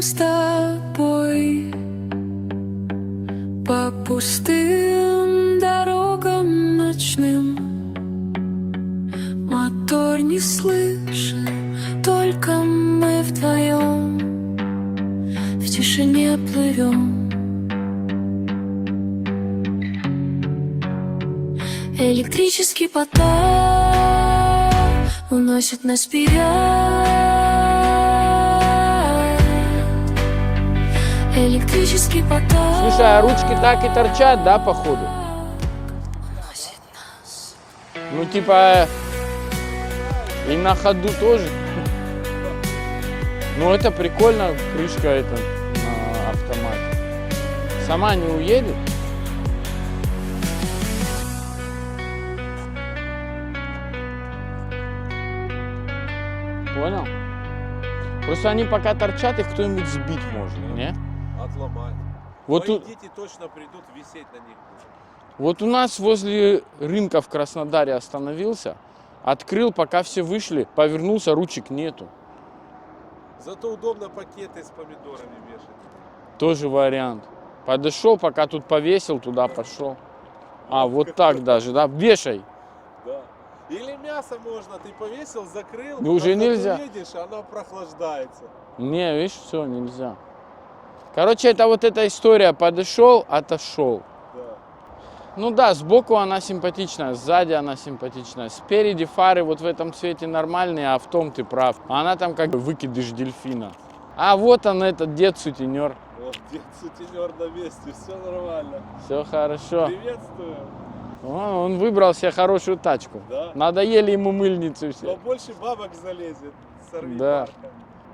с тобой по пустым дорогам ночным. Мотор не слышен, только мы вдвоем в тишине плывем. Электрический поток уносит нас вперед. Электрический поток. Слушай, а ручки так и торчат, да, походу? Уносит нас. Ну, типа, и на ходу тоже. Ну, это прикольно, крышка это на автомате. Сама не уедет? Понял? Просто они пока торчат, их кто-нибудь сбить может, не? Отломать. Вот Мои тут, дети точно придут, висеть на них будут. вот у нас возле рынка в Краснодаре остановился, открыл, пока все вышли, повернулся, ручек нету. Зато удобно пакеты с помидорами вешать. Тоже вариант. Подошел, пока тут повесил, туда пошел. А, вот так даже, да? Вешай. Да. Или мясо можно, ты повесил, закрыл, Ну, уже а зато нельзя. едешь, оно прохлаждается. Не, видишь, все, нельзя. Короче, это вот эта история. Подошел, отошел. Да. Ну да, сбоку она симпатичная, сзади она симпатичная. Спереди фары вот в этом цвете нормальные, а в том ты прав. А она там как выкидыш дельфина. А вот он, этот дед-сутенер. Вот, дед сутенер на месте, все нормально. Все хорошо. Приветствую. Он выбрал себе хорошую тачку. Да. Надоели ему мыльницы Но все. больше бабок залезет. Сорви Да. Марка.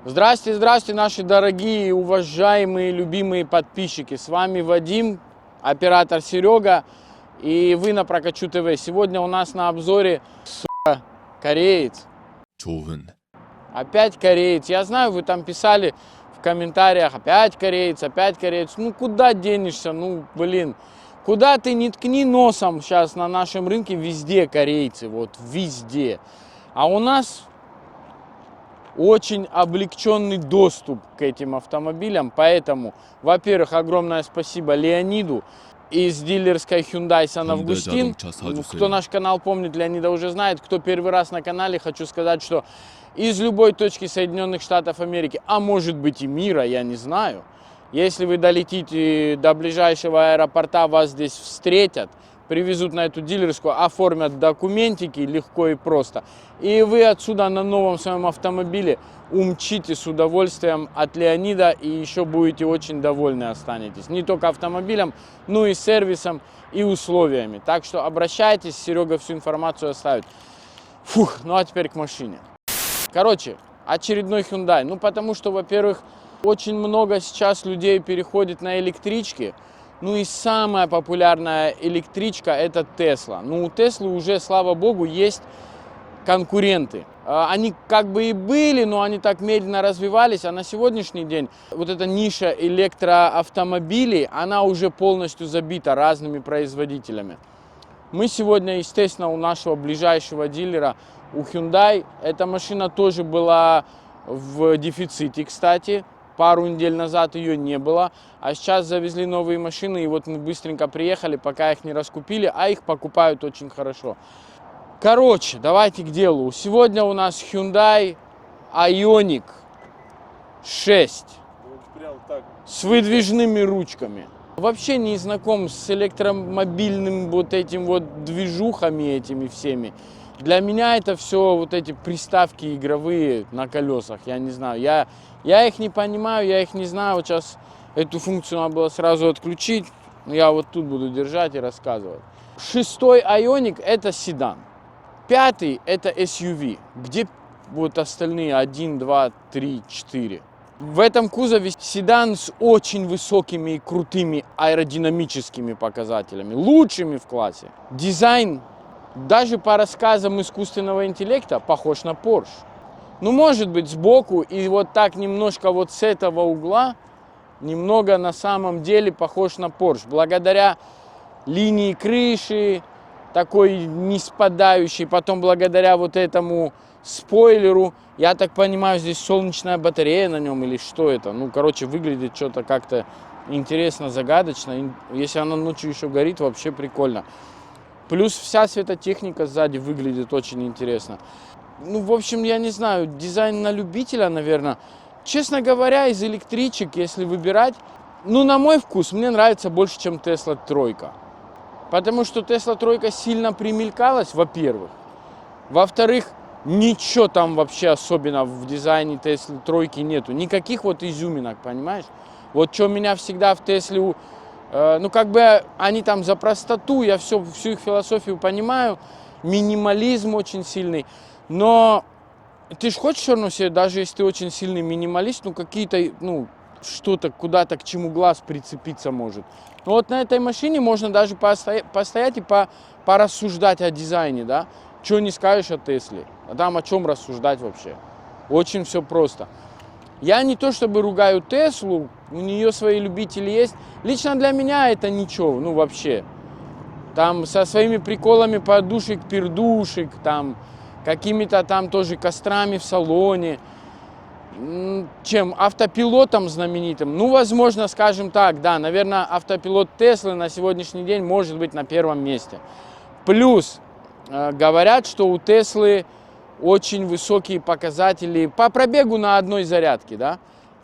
Здрасте, здрасте, наши дорогие, уважаемые, любимые подписчики. С вами Вадим, оператор Серега, и вы на Прокачу ТВ. Сегодня у нас на обзоре, сука, кореец. 좋은 Опять кореец. Я знаю, вы там писали в комментариях, опять кореец, опять кореец. Ну, куда денешься? Ну, блин. Куда ты не ткни носом сейчас на нашем рынке, везде корейцы, вот везде. А у нас очень облегченный доступ к этим автомобилям, поэтому, во-первых, огромное спасибо Леониду из дилерской Hyundai Сан Августин. Ну, кто наш канал помнит, Леонида уже знает. Кто первый раз на канале, хочу сказать, что из любой точки Соединенных Штатов Америки, а может быть и мира, я не знаю, если вы долетите до ближайшего аэропорта, вас здесь встретят, привезут на эту дилерскую, оформят документики легко и просто. И вы отсюда на новом своем автомобиле умчите с удовольствием от Леонида и еще будете очень довольны останетесь. Не только автомобилем, но и сервисом и условиями. Так что обращайтесь, Серега всю информацию оставит. Фух, ну а теперь к машине. Короче, очередной Hyundai. Ну потому что, во-первых, очень много сейчас людей переходит на электрички. Ну и самая популярная электричка это Tesla. Ну у Теслы уже, слава богу, есть конкуренты. Они как бы и были, но они так медленно развивались. А на сегодняшний день вот эта ниша электроавтомобилей, она уже полностью забита разными производителями. Мы сегодня, естественно, у нашего ближайшего дилера, у Hyundai. Эта машина тоже была в дефиците, кстати. Пару недель назад ее не было, а сейчас завезли новые машины, и вот мы быстренько приехали, пока их не раскупили, а их покупают очень хорошо. Короче, давайте к делу. Сегодня у нас Hyundai Ioniq 6 Вот прям так. с выдвижными ручками. Вообще не знаком с электромобильным вот этим вот движухами этими всеми. Для меня это все вот эти приставки игровые на колесах, я не знаю. Я их не понимаю, я их не знаю. Вот сейчас эту функцию надо было сразу отключить. Я вот тут буду держать и рассказывать. Шестой Ioniq это седан. Пятый это SUV. Где вот остальные 1, 2, 3, 4? В этом кузове седан с очень высокими и крутыми аэродинамическими показателями. Лучшими в классе. Дизайн, даже по рассказам искусственного интеллекта, похож на Porsche. Ну, может быть, сбоку и вот так немножко вот с этого угла, немного на самом деле похож на Porsche. Благодаря линии крыши, такой не спадающий. Потом благодаря вот этому спойлеру, я так понимаю, здесь солнечная батарея на нем или что это. Ну, короче, выглядит что-то как-то интересно, загадочно. И если она ночью еще горит, вообще прикольно. Плюс вся светотехника сзади выглядит очень интересно. Ну, в общем, я не знаю, дизайн на любителя, наверное. Честно говоря, из электричек, если выбирать, ну, на мой вкус, мне нравится больше, чем Tesla тройка. Потому что Tesla тройка сильно примелькалась, во-первых. Во-вторых, ничего там вообще особенно в дизайне Tesla тройки нету. Никаких вот изюминок, понимаешь? Вот что меня всегда в Тесле, ну, как бы они там за простоту, я всю их философию понимаю, минимализм очень сильный. Но ты же хочешь все равно себе, даже если ты очень сильный минималист, ну, какие-то, ну, что-то куда-то, к чему глаз прицепиться может. Но вот на этой машине можно даже постоять и порассуждать о дизайне, да. Чего не скажешь о Тесле. А там о чем рассуждать вообще? Очень все просто. Я не то чтобы ругаю Теслу, у нее свои любители есть. Лично для меня это ничего, ну вообще. Там со своими приколами подушек-пердушек, там какими-то там тоже кострами в салоне. Чем автопилотом знаменитым. Ну, возможно, скажем так, да, наверное, автопилот Теслы на сегодняшний день может быть на первом месте. Плюс говорят, что у Теслы очень высокие показатели по пробегу на одной зарядке, да.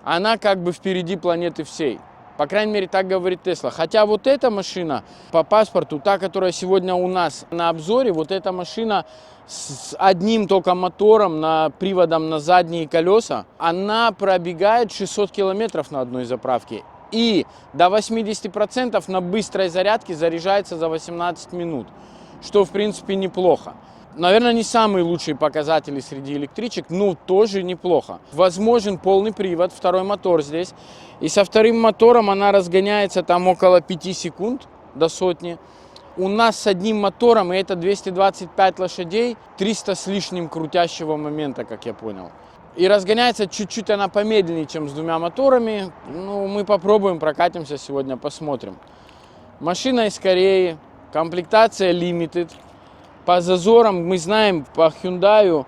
Она как бы впереди планеты всей. По крайней мере, так говорит Тесла. Хотя вот эта машина по паспорту, та, которая сегодня у нас на обзоре, вот эта машина с одним только мотором, приводом на задние колеса, она пробегает 600 километров на одной заправке. И до 80% на быстрой зарядке заряжается за 18 минут, что в принципе неплохо. Наверное, не самые лучшие показатели среди электричек, но тоже неплохо. Возможен полный привод, второй мотор здесь. И со вторым мотором она разгоняется там около 5 секунд до сотни. У нас с одним мотором, и это 225 лошадей, 300 с лишним крутящего момента, как я понял. И разгоняется чуть-чуть она помедленнее, чем с двумя моторами. Ну, мы попробуем, прокатимся сегодня, посмотрим. Машина из Кореи, комплектация Limited. По зазорам мы знаем, по Hyundai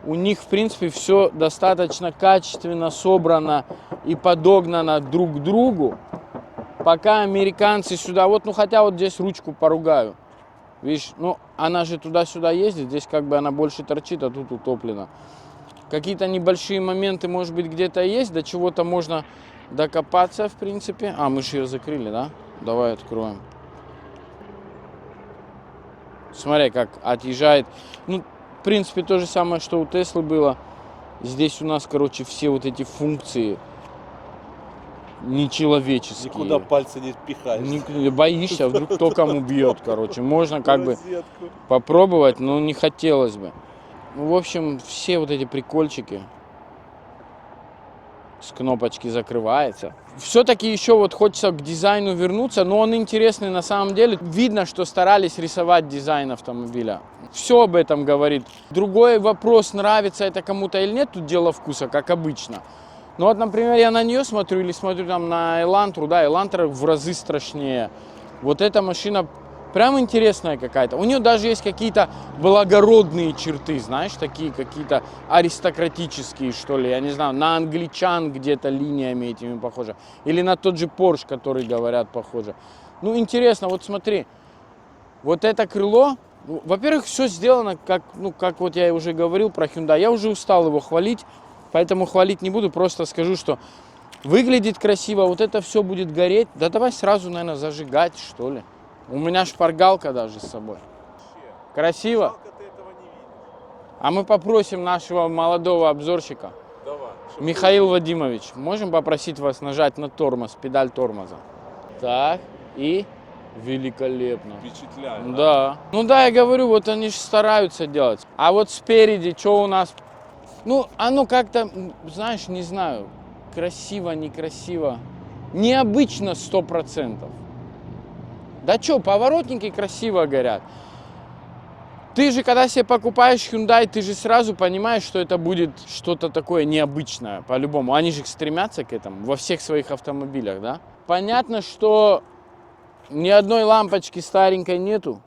у них, в принципе, все достаточно качественно собрано и подогнано друг к другу. Пока американцы сюда, вот, ну хотя вот здесь ручку поругаю. Видишь, ну она же туда-сюда ездит, здесь как бы она больше торчит, а тут утоплена. Какие-то небольшие моменты, может быть, где-то есть, до чего-то можно докопаться, в принципе. А, мы же ее закрыли, да? Давай откроем. Смотри, как отъезжает. Ну, в принципе, то же самое, что у Теслы было. Здесь у нас, короче, все вот эти функции нечеловеческие. Никуда пальцы не пихаешь. Боишься, вдруг кто кому бьет, короче. Можно как бы попробовать, но не хотелось бы. Ну, в общем, все вот эти прикольчики. С кнопочки закрывается. Все-таки еще вот хочется к дизайну вернуться, но он интересный на самом деле. Видно, что старались рисовать дизайн автомобиля. Все об этом говорит. Другой вопрос, нравится это кому-то или нет, тут дело вкуса, как обычно. Ну вот, например, я на нее смотрю или смотрю там на Элантру, да, Элантра в разы страшнее. Вот эта машина прям интересная какая-то. У нее даже есть какие-то благородные черты, знаешь, такие какие-то аристократические, что ли. Я не знаю, на англичан где-то линиями этими похоже. Или на тот же Porsche, который, говорят, похоже. Ну, интересно, вот смотри. Вот это крыло, во-первых, все сделано, как, ну, как вот я уже говорил про Hyundai. Я уже устал его хвалить, поэтому хвалить не буду. Просто скажу, что выглядит красиво, вот это все будет гореть. Да давай сразу, наверное, зажигать, что ли. У меня шпаргалка даже с собой. Красиво? А мы попросим нашего молодого обзорщика. Давай. Михаил Вадимович, можем попросить вас нажать на тормоз, педаль тормоза? Так, и великолепно. Впечатляет. Да. Ну да, я говорю, вот они же стараются делать. А вот спереди, что у нас? Ну, оно как-то, знаешь, не знаю, красиво, некрасиво. Необычно 100%. Да что, поворотники красиво горят. Ты же, когда себе покупаешь Hyundai, ты же сразу понимаешь, что это будет что-то такое необычное, по-любому. Они же стремятся к этому во всех своих автомобилях, да? Понятно, что ни одной лампочки старенькой нету.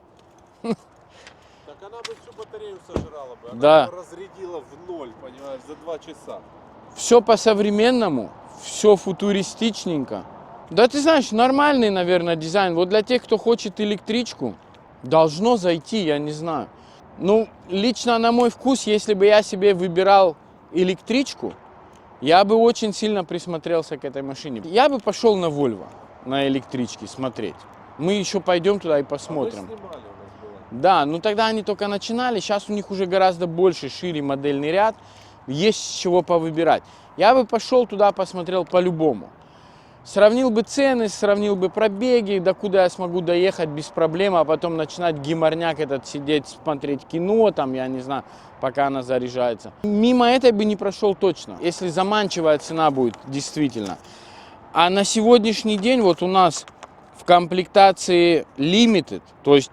Так она бы всю батарею сожрала бы. Она Да. бы разрядила в ноль, понимаешь, за 2 часа. Все по-современному, все футуристичненько. Да ты знаешь, нормальный, наверное, дизайн. Вот для тех, кто хочет электричку, должно зайти, я не знаю. Ну, лично на мой вкус, если бы я себе выбирал электричку, я бы очень сильно присмотрелся к этой машине. Я бы пошел на Volvo, на электричке смотреть. Мы еще пойдем туда и посмотрим. А мы снимали, у нас было. Да, ну тогда они только начинали, сейчас у них уже гораздо больше, шире модельный ряд, есть с чего повыбирать. Я бы пошел туда, посмотрел по-любому. Сравнил бы цены, сравнил бы пробеги, докуда я смогу доехать без проблем, а потом начинать геморняк этот сидеть, смотреть кино, там, я не знаю, пока она заряжается. Мимо этой бы не прошел точно, если заманчивая цена будет, действительно. А на сегодняшний день вот у нас в комплектации Limited, то есть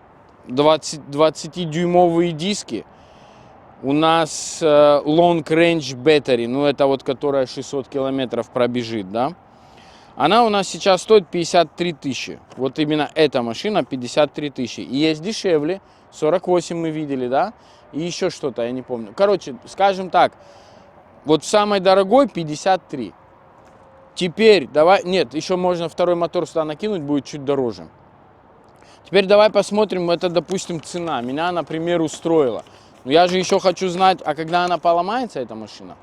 20-дюймовые диски, у нас Long Range Battery, ну это вот которая 600 километров пробежит, да. Она у нас сейчас стоит 53 тысячи. Вот именно эта машина 53 тысячи. И есть дешевле, 48 мы видели, да. И еще что-то, я не помню. Короче, скажем так, вот в самой дорогой 53. Теперь давай, нет, еще можно второй мотор сюда накинуть, будет чуть дороже. Теперь давай посмотрим, это, допустим, цена. Меня, например, устроила. Но я же еще хочу знать, а когда она поломается, эта машина?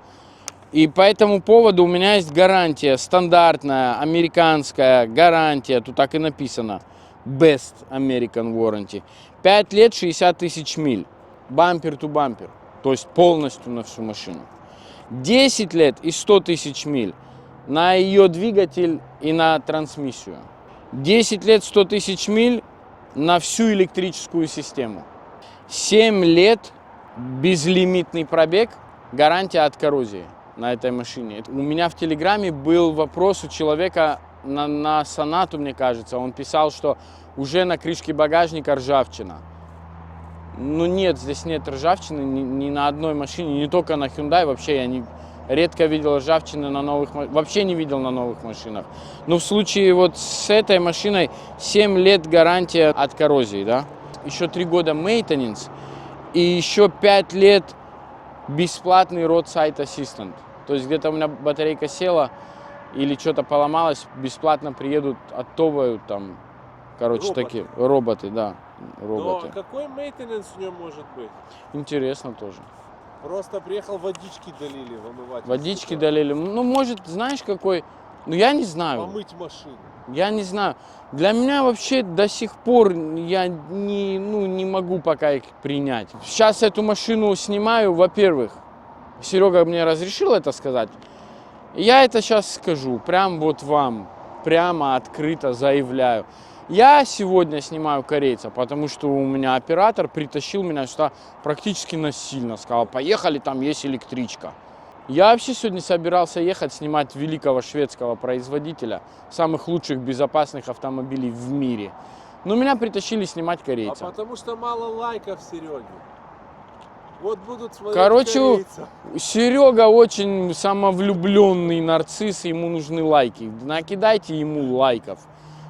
И по этому поводу у меня есть гарантия, стандартная, американская гарантия, тут так и написано, Best American Warranty. 5 лет, 60 тысяч миль, бампер ту бампер, то есть полностью на всю машину. 10 лет и 100 тысяч миль на ее двигатель и на трансмиссию. 10 лет, 100 тысяч миль на всю электрическую систему. 7 лет, безлимитный пробег, гарантия от коррозии на этой машине. У меня в Телеграме был вопрос у человека на Сонату, мне кажется. Он писал, что уже на крышке багажника ржавчина. Ну нет, здесь нет ржавчины ни на одной машине, не только на Hyundai. Вообще я редко видел ржавчины на новых машинах. Вообще не видел на новых машинах. Но в случае вот с этой машиной 7 лет гарантия от коррозии, да. Еще 3 года maintenance и еще 5 лет бесплатный roadside assistant. То есть где-то у меня батарейка села или что-то поломалось, бесплатно приедут, оттовывают там, короче, Роботы. такие роботы, да, роботы. Но какой мейтенанс в нем может быть? Интересно тоже. Просто приехал, водички долили, вымывать. Водички долили. Ну, может, знаешь, какой, ну, я не знаю. Помыть машину. Я не знаю. Для меня вообще до сих пор я не могу пока их принять. Сейчас эту машину снимаю, во-первых, Серега мне разрешил это сказать. Я это сейчас скажу, прям вот вам, прямо открыто заявляю. Я сегодня снимаю корейца, потому что у меня оператор притащил меня сюда практически насильно. Сказал, поехали, там есть электричка. Я вообще сегодня собирался ехать снимать великого шведского производителя самых лучших безопасных автомобилей в мире. Но меня притащили снимать корейца. А потому что мало лайков Сереги. Вот будут смотреть Короче, корейцев. Серега очень самовлюбленный нарцисс, ему нужны лайки. Накидайте ему лайков,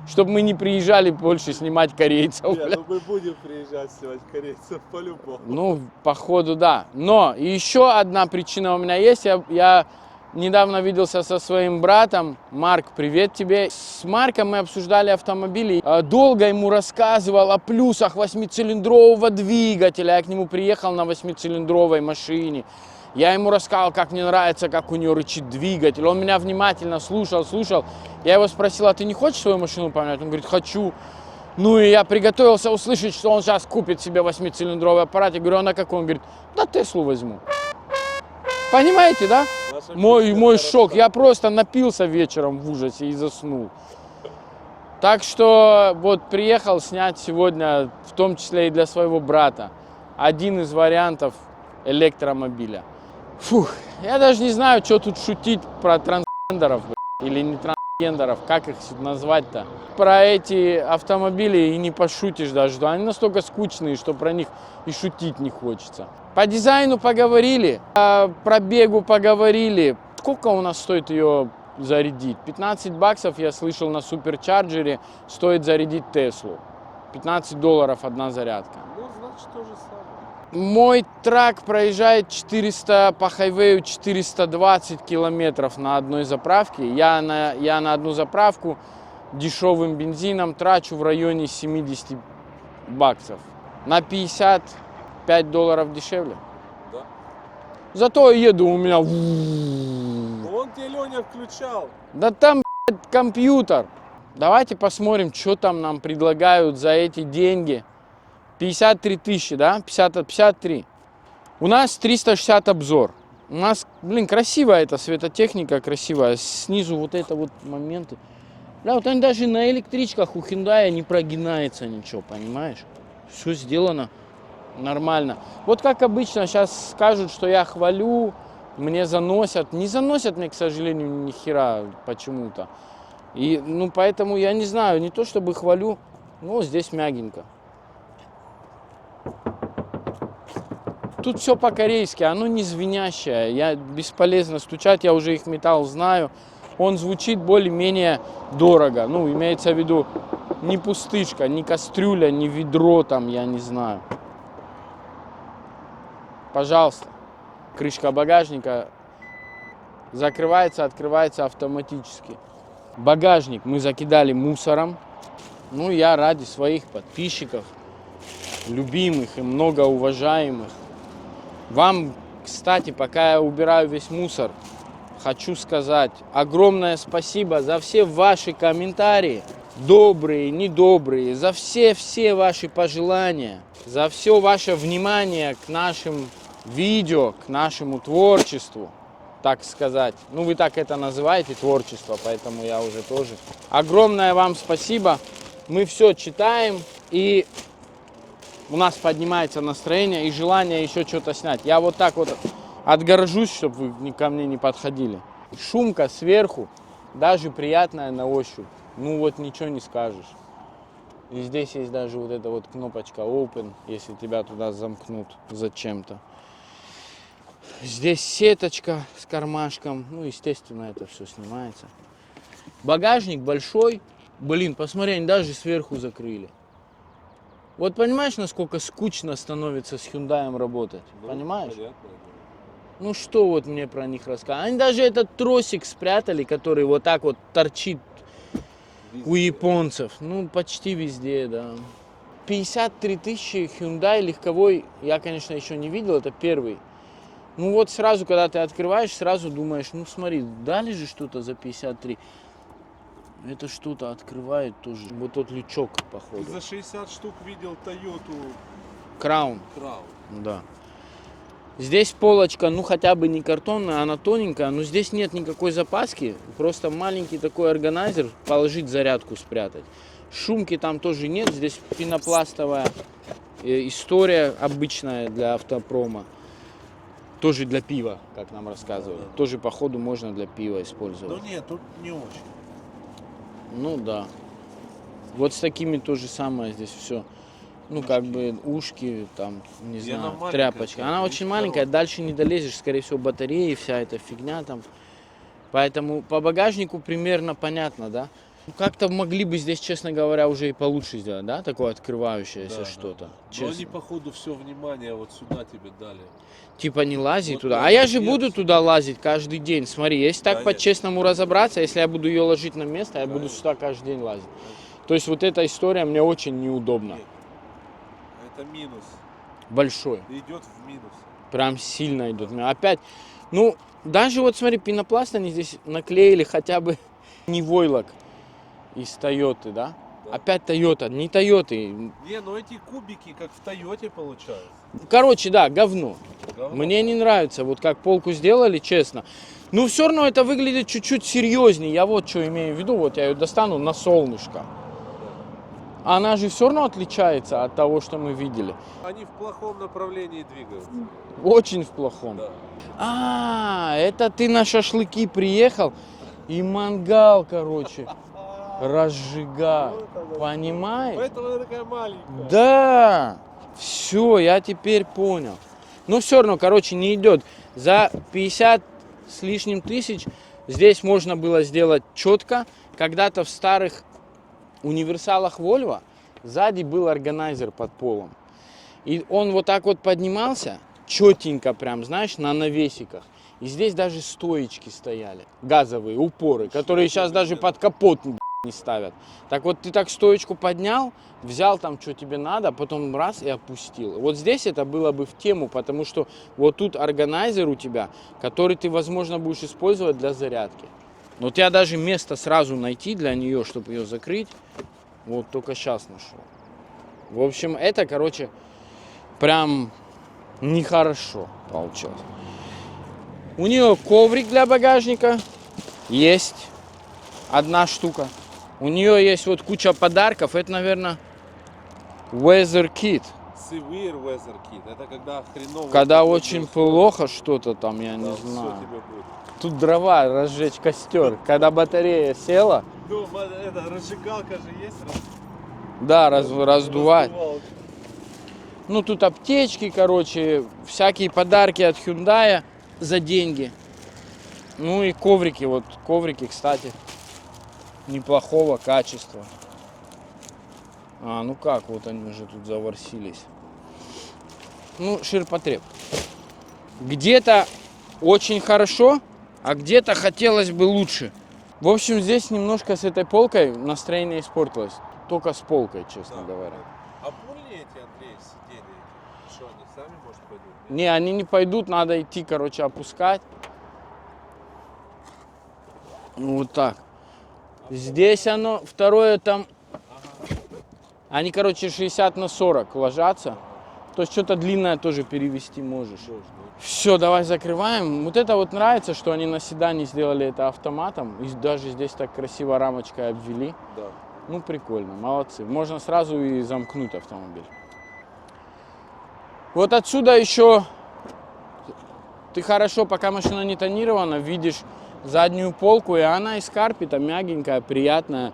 чтобы мы не приезжали больше снимать корейцев. Не, ну мы будем приезжать снимать корейцев по-любому. Ну, походу, да. Но еще одна причина у меня есть. Я недавно виделся со своим братом. Марк, привет тебе. С Марком мы обсуждали автомобили. Долго ему рассказывал о плюсах 8-цилиндрового двигателя. Я к нему приехал на 8-цилиндровой машине. Я ему рассказал, как мне нравится, как у нее рычит двигатель. Он меня внимательно слушал. Я его спросил, а ты не хочешь свою машину поменять? Он говорит, хочу. Ну и я приготовился услышать, что он сейчас купит себе 8-цилиндровый аппарат. Я говорю, а на какой? Он говорит, да Теслу возьму. Понимаете, да? Наша Мой песня шок. хороша. Я просто напился вечером в ужасе и заснул. Так что вот приехал снять сегодня, в том числе и для своего брата, один из вариантов электромобиля. Фух, я даже не знаю, что тут шутить про трансгендеров или не трансгендеров, как их назвать-то. Про эти автомобили и не пошутишь даже, да, они настолько скучные, что про них и шутить не хочется. По дизайну поговорили, по пробегу поговорили. Сколько у нас стоит ее зарядить? 15 баксов, я слышал, на суперчарджере стоит зарядить Теслу. $15 одна зарядка. Ну, Значит, то же самое. Мой трак проезжает 400 по хайвею 420 километров на одной заправке. Я на одну заправку дешевым бензином трачу в районе 70 баксов. На 55 долларов дешевле. Да. Зато еду у меня... Он тебе, Леня, включал. Да там, блядь, компьютер. Давайте посмотрим, что там нам предлагают за эти деньги. 53 тысячи, да? 53. У нас 360 обзор. У нас, блин, красивая эта светотехника, красивая. Снизу вот это вот моменты. Да, вот они даже на электричках у Hyundai не прогинается ничего, понимаешь? Все сделано нормально. Вот как обычно сейчас скажут, что я хвалю, мне заносят. Не заносят мне, к сожалению, ни хера почему-то. И, ну, поэтому я не знаю, не то чтобы хвалю, но здесь мягенько. Тут все по-корейски, оно не звенящее. Я бесполезно стучать, я уже их металл знаю. Он звучит более-менее дорого. Ну, имеется в виду не пустышка, не кастрюля, не ведро там, я не знаю. Пожалуйста. Крышка багажника закрывается, открывается автоматически. Багажник мы закидали мусором. Ну, я ради своих подписчиков, любимых и многоуважаемых. Вам, кстати, пока я убираю весь мусор, хочу сказать огромное спасибо за все ваши комментарии, добрые, недобрые, за все ваши пожелания, за все ваше внимание к нашим видео, к нашему творчеству, так сказать. Ну, вы так это называете, творчество, поэтому я уже тоже. Огромное вам спасибо. Мы все читаем, и у нас поднимается настроение и желание еще что-то снять. Я вот так вот отгорожусь, чтобы вы ко мне не подходили. Шумка сверху, даже приятная на ощупь. Ну вот ничего не скажешь. И здесь есть даже вот эта вот кнопочка Open, если тебя туда замкнут зачем-то. Здесь сеточка с кармашком. Ну, естественно, это все снимается. Багажник большой. Блин, посмотри, они даже сверху закрыли. Вот понимаешь, насколько скучно становится с Hyundai работать? Ну, понимаешь? понятно. Ну что вот мне про них рассказать? Они даже этот тросик спрятали, который вот так вот торчит у японцев. Ну, почти везде, да. 53 тысячи Hyundai легковой я, конечно, еще не видел, это первый. Ну вот сразу, когда ты открываешь, сразу думаешь, ну смотри, дали же что-то за 53. Это что-то открывает тоже. Вот тот лючок, походу. Ты за 60 штук видел Toyota Краун. Crown. Да. Здесь полочка, ну хотя бы не картонная, она тоненькая, но здесь нет никакой запаски. Просто маленький такой органайзер, положить зарядку, спрятать. Шумки там тоже нет, здесь пенопластовая история обычная для автопрома. Тоже для пива, как нам рассказывали. Да. Тоже, походу, можно для пива использовать. Ну нет, тут не очень. Ну да. Вот с такими то же самое здесь все. Ну, как бы ушки, там, не И она знаю, маленькая, тряпочка. как Она бы, очень и маленькая, второй. дальше не долезешь, скорее всего, батареи, вся эта фигня там. Поэтому по багажнику примерно понятно, да? Ну, как-то могли бы здесь, честно говоря, уже и получше сделать, да? Такое открывающееся Да, что-то. да. Но Честно. они, походу, все внимание вот сюда тебе дали. Типа не лазить Вот туда. так А я вот же буду вверх туда лазить каждый день. Смотри, если так Конечно. по-честному разобраться, если я буду ее ложить на место, я буду Конечно. сюда каждый день лазить. То есть вот эта история мне очень неудобна. Нет. Это минус. Большой. Идет в минус. Прям сильно идет. Опять, ну, даже вот смотри, пенопласт они здесь наклеили хотя бы не войлок из Тойоты, да? Да. Опять Тойота, не Тойоты. Не, ну эти кубики, как в Тойоте получаются. Короче, да, говно. Говно. Мне не нравится, вот как полку сделали, честно. Но все равно это выглядит чуть-чуть серьезнее. Я вот что имею в виду, вот я ее достану на солнышко. Она же все равно отличается от того, что мы видели. Они в плохом направлении двигаются. Очень в плохом. Да. А, это ты на шашлыки приехал и мангал, короче, разжигал. Понимаешь? Поэтому она такая маленькая. Да, все, я теперь понял. Но все равно, короче, не идет. За 50 с лишним тысяч здесь можно было сделать четко. Когда-то в старых универсалах Volvo сзади был органайзер под полом. И он вот так вот поднимался, четенько прям, знаешь, на навесиках. И здесь даже стоечки стояли, газовые, упоры, которые сейчас даже под капот не ставят. Так вот ты так стоечку поднял, взял там, что тебе надо, потом раз и опустил. Вот здесь это было бы в тему, потому что вот тут органайзер у тебя, который ты, возможно, будешь использовать для зарядки. Но у тебя даже место сразу найти для нее, чтобы ее закрыть, вот только сейчас нашел. В общем, это, короче, прям нехорошо получилось. У нее коврик для багажника есть, одна штука. У нее есть вот куча подарков. Это, наверное, Weather Kit. Severe weather kit. Это когда хреново. Когда очень плохо что-то там, я не Все знаю. тебе будет. Тут дрова, разжечь костер. Когда батарея села, Ну, это разжигалка же есть. да, раздувать. Раздувалка. Ну, тут аптечки, короче, всякие подарки от Hyundai за деньги. Ну и коврики, вот коврики, кстати, неплохого качества. А, ну как, вот они уже тут заворсились. Ну, ширпотреб. Где-то очень хорошо, а где-то хотелось бы лучше. В общем, здесь немножко с этой полкой настроение испортилось. Только с полкой, честно говоря. А пульни эти, Андрей, сидели? Что, они сами, может, пойдут? Не, они не пойдут, надо идти, короче, опускать. Ну, вот так. Здесь оно, второе там, они, короче, 60 на 40 ложатся. То есть что-то длинное тоже перевести можешь. Все, давай закрываем. Вот это вот нравится, что они на седане сделали это автоматом. И даже здесь так красиво рамочкой обвели. Да. Ну, прикольно, молодцы. Можно сразу и замкнуть автомобиль. Вот отсюда еще ты хорошо, пока машина не тонирована, видишь заднюю полку, и она из карпита, мягенькая, приятная.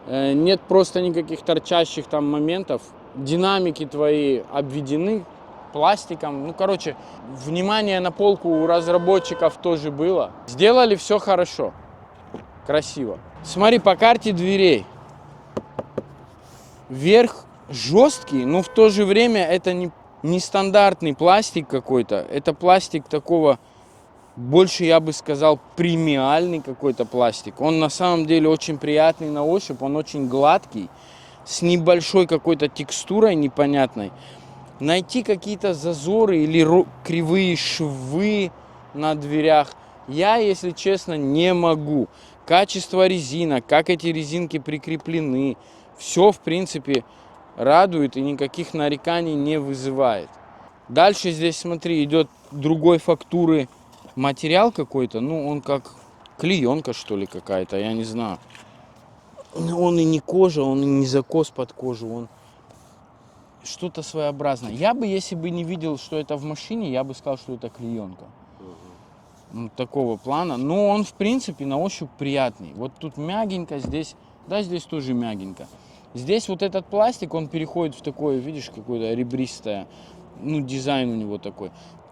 Нет просто никаких торчащих там моментов. Динамики твои обведены пластиком. Ну, короче, внимание на полку у разработчиков тоже было. Сделали все хорошо, красиво. Смотри, по карте дверей. Верх жесткий, но в то же время это не стандартный пластик какой-то. Это пластик такого, больше я бы сказал, премиальный какой-то пластик. Он на самом деле очень приятный на ощупь, он очень гладкий, с небольшой какой-то текстурой непонятной. Найти какие-то зазоры или кривые швы на дверях я, если честно, не могу. Качество резинок, как эти резинки прикреплены, все, в принципе, радует и никаких нареканий не вызывает. Дальше здесь, смотри, идет другой фактуры материал какой-то. Ну, он как клеенка, что ли, какая-то, я не знаю. Он и не кожа, он и не закос под кожу, он что-то своеобразное. Я бы, если бы не видел, что это в машине, я бы сказал, что это клеенка. Такого плана. Но он, в принципе, на ощупь приятный. Вот тут мягенько, здесь, да, здесь тоже мягенько. Здесь вот этот пластик, он переходит в такое, видишь, какое-то ребристое, ну, дизайн у него такой.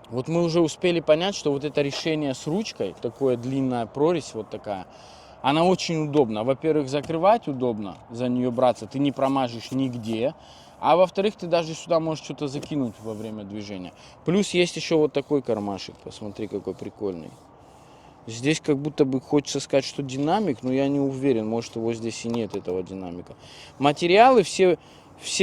Вот мы уже успели понять, что вот это решение с ручкой, такое длинная прорезь вот такая, она очень удобна. Во-первых, закрывать удобно, за нее браться, ты не промажешь нигде. А во-вторых, ты даже сюда можешь что-то закинуть во время движения. Плюс есть еще вот такой кармашек, посмотри, какой прикольный. Здесь как будто бы хочется сказать, что динамик, но я не уверен, может его здесь и нет, этого динамика. Материалы все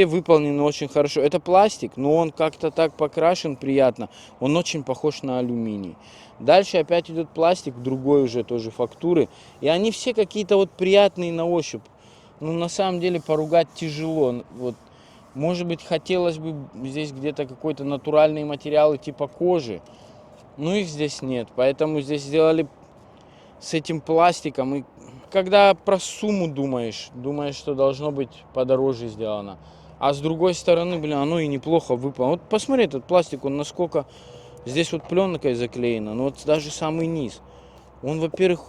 выполнены очень хорошо. Это пластик, но он как-то так покрашен приятно. Он очень похож на алюминий. Дальше опять идет пластик, другой уже тоже фактуры. И они все какие-то вот приятные на ощупь. Ну, на самом деле, поругать тяжело. Вот, может быть, хотелось бы здесь где-то какой-то натуральные материалы типа кожи. Но их здесь нет. Поэтому здесь сделали с этим пластиком. И когда про сумму думаешь, что должно быть подороже сделано. А с другой стороны, блин, оно и неплохо выполнено. Вот посмотри, этот пластик, он насколько... Здесь вот пленкой заклеено, но вот даже самый низ. Он, во-первых,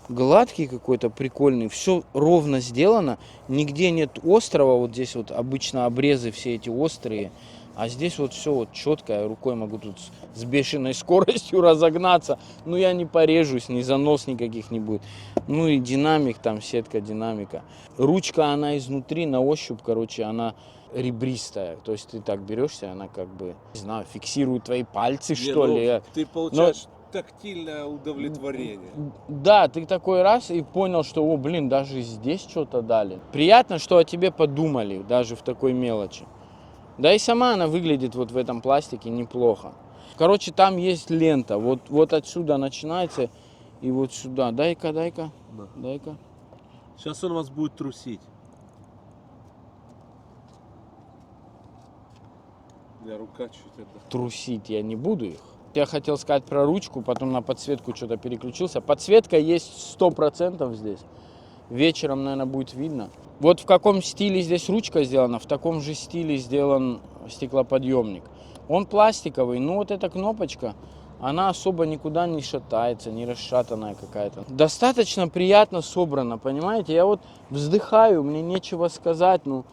гладкий какой-то, прикольный. Все ровно сделано. Нигде нет острого. Вот здесь вот обычно обрезы все эти острые. А здесь вот все вот четко, я рукой могу тут с бешеной скоростью разогнаться. Ну я не порежусь, ни занос никаких не будет. Ну и динамик, там сетка динамика. Ручка, она изнутри на ощупь, короче, она ребристая. То есть ты так берешься, она как бы, не знаю, фиксирует твои пальцы, Не, что ну, ли. Ты получаешь тактильное удовлетворение. Да, ты такой раз и понял, что, о, блин, даже здесь что-то дали. Приятно, что о тебе подумали, даже в такой мелочи. Да и сама она выглядит вот в этом пластике неплохо. Короче, там есть лента, вот отсюда начинается и вот сюда. Дай-ка. Да. Сейчас он вас будет трусить. У меня рука чуть это. Трусить я не буду их. Я хотел сказать про ручку, потом на подсветку что-то переключился. Подсветка есть 100% здесь. Вечером, наверное, будет видно. Вот в каком стиле здесь ручка сделана, в таком же стиле сделан стеклоподъемник. Он пластиковый, но вот эта кнопочка, она особо никуда не шатается, не расшатанная какая-то. Достаточно приятно собрано, понимаете? Я вот вздыхаю, мне нечего сказать, ну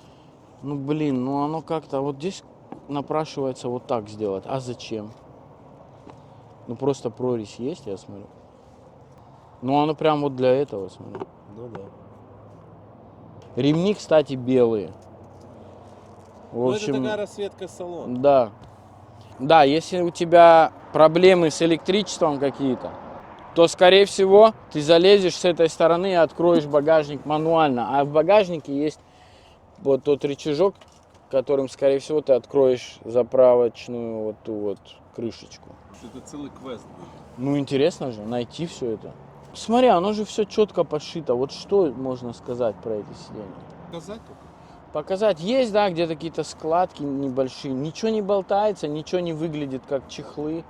блин, ну оно как-то вот здесь напрашивается вот так сделать. А зачем? Ну просто прорезь есть, я смотрю. Ну оно прям вот для этого, смотрю. Ну да. Ремни, кстати, белые. В Ну, это общем, такая расцветка салона. да. Да, если у тебя проблемы с электричеством какие-то, то, скорее всего, ты залезешь с этой стороны и откроешь багажник мануально. А в багажнике есть вот тот рычажок, которым, скорее всего, ты откроешь заправочную вот ту вот крышечку. Это целый квест будет. Ну, интересно же найти все это. Смотри, оно же все четко подшито. Вот что можно сказать про эти сиденья? Показать только? Показать есть, да, где-то какие-то складки небольшие. Ничего не болтается, ничего не выглядит как чехлы.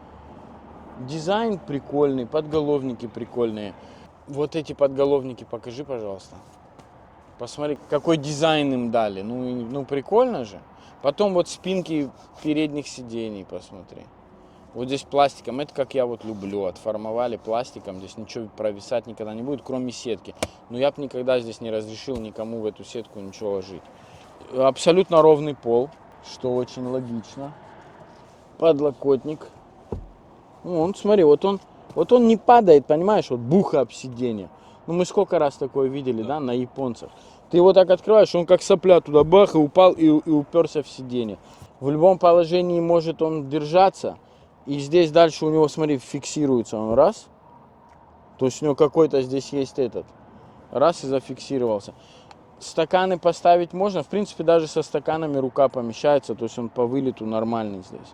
Дизайн прикольный, подголовники прикольные. Вот эти подголовники покажи, пожалуйста. Посмотри, какой дизайн им дали. Ну прикольно же. Потом вот спинки передних сидений посмотри. Вот здесь пластиком, это как я вот люблю, отформовали пластиком, здесь ничего провисать никогда не будет, кроме сетки. Но я бы никогда здесь не разрешил никому в эту сетку ничего ложить. Абсолютно ровный пол, что очень логично. Подлокотник. Ну, смотри, вот он не падает, понимаешь, вот буха об сиденье. Ну мы сколько раз такое видели, да, на японцах. Ты его так открываешь, он как сопля туда бах и упал и уперся в сиденье. В любом положении может он держаться. И здесь дальше у него, смотри, фиксируется он раз. То есть у него какой-то здесь есть этот. Раз и зафиксировался. Стаканы поставить можно. В принципе, даже со стаканами рука помещается. То есть он по вылету нормальный здесь.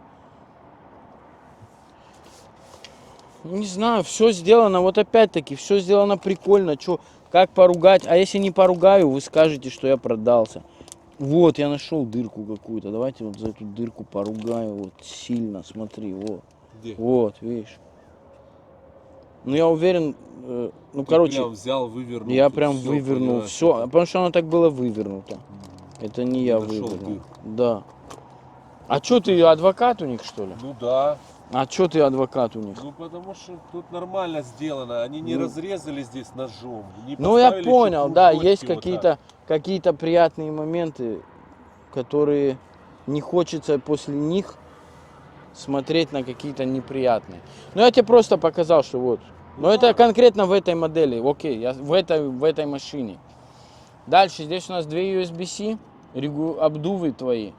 Не знаю, все сделано. Вот опять-таки, все сделано прикольно. Чё, как поругать? А если не поругаю, вы скажете, что я продался. Вот, я нашел дырку какую-то. Давайте вот за эту дырку поругаю. Вот сильно, смотри, вот. Где? Вот, видишь. Ну, я уверен, ну, короче, прям взял, вывернул. я тут прям всё, вывернул понимаешь, все, это- потому что оно так было вывернуто. Это не я нашел вывернул. дырку. Да. А что ты адвокат у них, что ли? Ну да. А что ты адвокат у них? Ну потому что тут нормально сделано. Они не Ну. разрезали здесь ножом. Не Ну, я поставили понял, еще да, кружочки есть вот какие-то приятные моменты, которые не хочется после них смотреть на какие-то неприятные. Ну, я тебе просто показал, что вот. Но это конкретно в этой модели, окей, в этой машине. Дальше здесь у нас две USB-C, обдувы твои,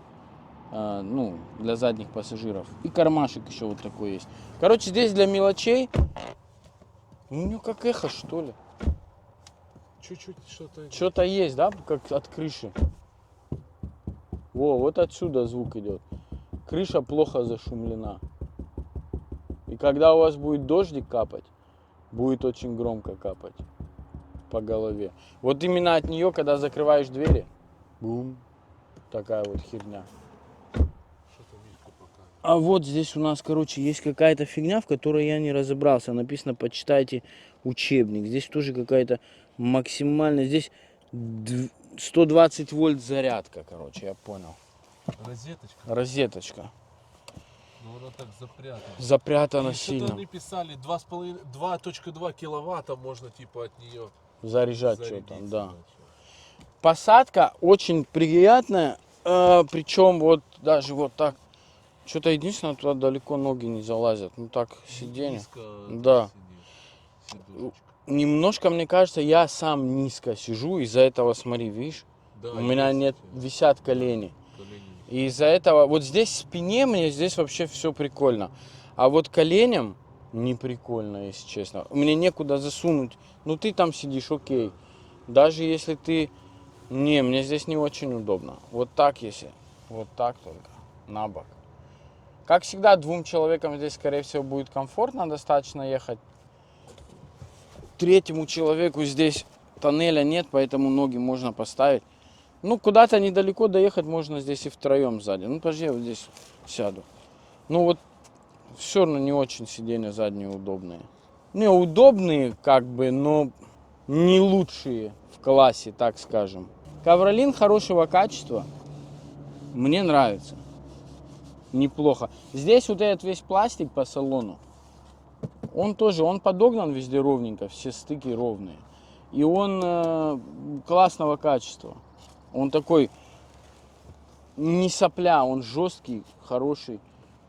ну, для задних пассажиров. И кармашек еще вот такой есть. Короче, здесь для мелочей. Ну, у него как эхо, что ли. так. Чуть-чуть что-то. Что-то есть, да, как от крыши. Во, вот отсюда звук идет. Крыша плохо зашумлена. И когда у вас будет дождик капать, будет очень громко капать по голове. Вот именно от нее, когда закрываешь двери, бум, такая вот херня. Что-то Мишка пока. А вот здесь у нас, короче, есть какая-то фигня, в которой я не разобрался. Написано, почитайте учебник. Здесь тоже какая-то максимальная, здесь 120 вольт зарядка, короче, я понял. Розеточка. Розеточка. Ну она так запрятана. Запрятана И что-то сильно. они писали 2,2 киловатта можно типа от нее Заряжать зарядить. что-то, да. Посадка очень приятная, причем вот даже вот так Что-то единственное, туда далеко ноги не залазят. Ну так, сиденье. Низко Да. сидушечка. Немножко, мне кажется, я сам низко сижу, из-за этого, смотри, видишь, Да, у меня есть нет, эти висят колени. колени. И из-за этого, вот здесь спине мне здесь вообще все прикольно. А вот коленям не прикольно, если честно. Мне некуда засунуть. Ну ты там сидишь, окей. Даже если ты... Не, мне здесь не очень удобно. Вот так если. Вот так только. На бок. Как всегда, двум человекам здесь, скорее всего, будет комфортно достаточно ехать. Третьему человеку здесь тоннеля нет, поэтому ноги можно поставить. Ну, куда-то недалеко доехать можно здесь и втроем сзади. Ну, подожди, я вот здесь сяду. Ну, вот все равно не очень сиденья задние удобные. Не, удобные, как бы, но не лучшие в классе, так скажем. Ковролин хорошего качества. Мне нравится. Неплохо. Здесь вот этот весь пластик по салону, он тоже, он подогнан везде ровненько, все стыки ровные. И он классного качества. Он такой не сопля, он жесткий, хороший,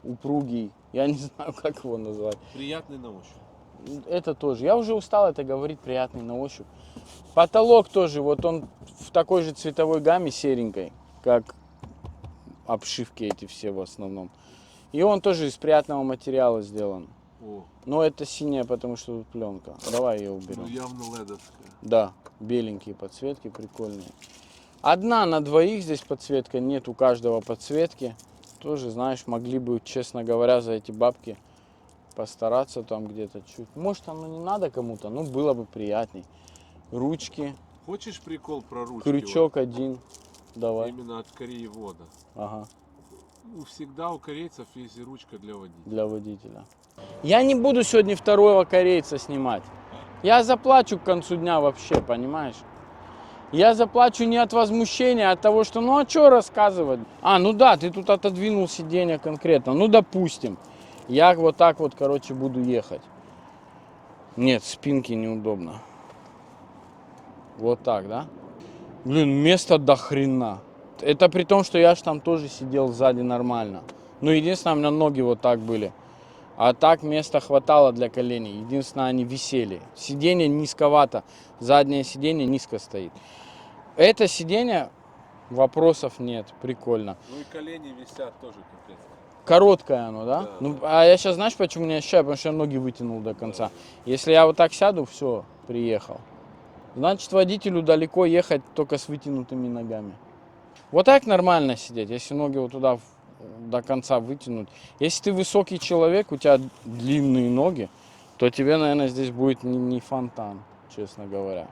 упругий. Я не знаю, как его назвать. Приятный на ощупь. Это тоже. Я уже устал это говорить, приятный на ощупь. Потолок тоже, вот он в такой же цветовой гамме серенькой, как обшивки эти все в основном. И он тоже из приятного материала сделан. О, Но это синяя, потому что тут пленка. Давай ее ну уберем. явно ледовская. Да, беленькие подсветки, прикольные. Одна на двоих здесь подсветка, нет у каждого подсветки. Тоже, знаешь, могли бы, честно говоря, за эти бабки постараться там где-то чуть. Может, оно не надо кому-то, но было бы приятней. Ручки, Хочешь прикол про ручки? крючок один. Вот, Давай. именно от кореевода. Ага, Ну, всегда у корейцев есть и ручка для водителя. для водителя. Я не буду сегодня второго корейца снимать. Я заплачу к концу дня вообще, понимаешь? Я заплачу не от возмущения, а от того, что ну а что рассказывать? А, ну да, ты тут отодвинул сиденье конкретно. Ну допустим. Я вот так вот, короче, буду ехать. Нет, спинки неудобно. Вот так, да? Блин, места до хрена. Это при том, что я ж там тоже сидел сзади нормально. Ну, единственное, у меня ноги вот так были. А так места хватало для коленей. Единственное, они висели. Сиденье низковато. Заднее сиденье низко стоит. Это сиденье, вопросов нет. Прикольно. Ну и колени висят тоже капец. Короткое оно, да? Да, Ну, да. а я сейчас, знаешь, почему не ощущаю? Потому что я ноги вытянул до конца. Если я вот так сяду, все, приехал. Значит, водителю далеко ехать только с вытянутыми ногами. Вот так нормально сидеть, если ноги вот туда до конца вытянуть. Если ты высокий человек, у тебя длинные ноги, то тебе, наверное, здесь будет не фонтан, честно говоря.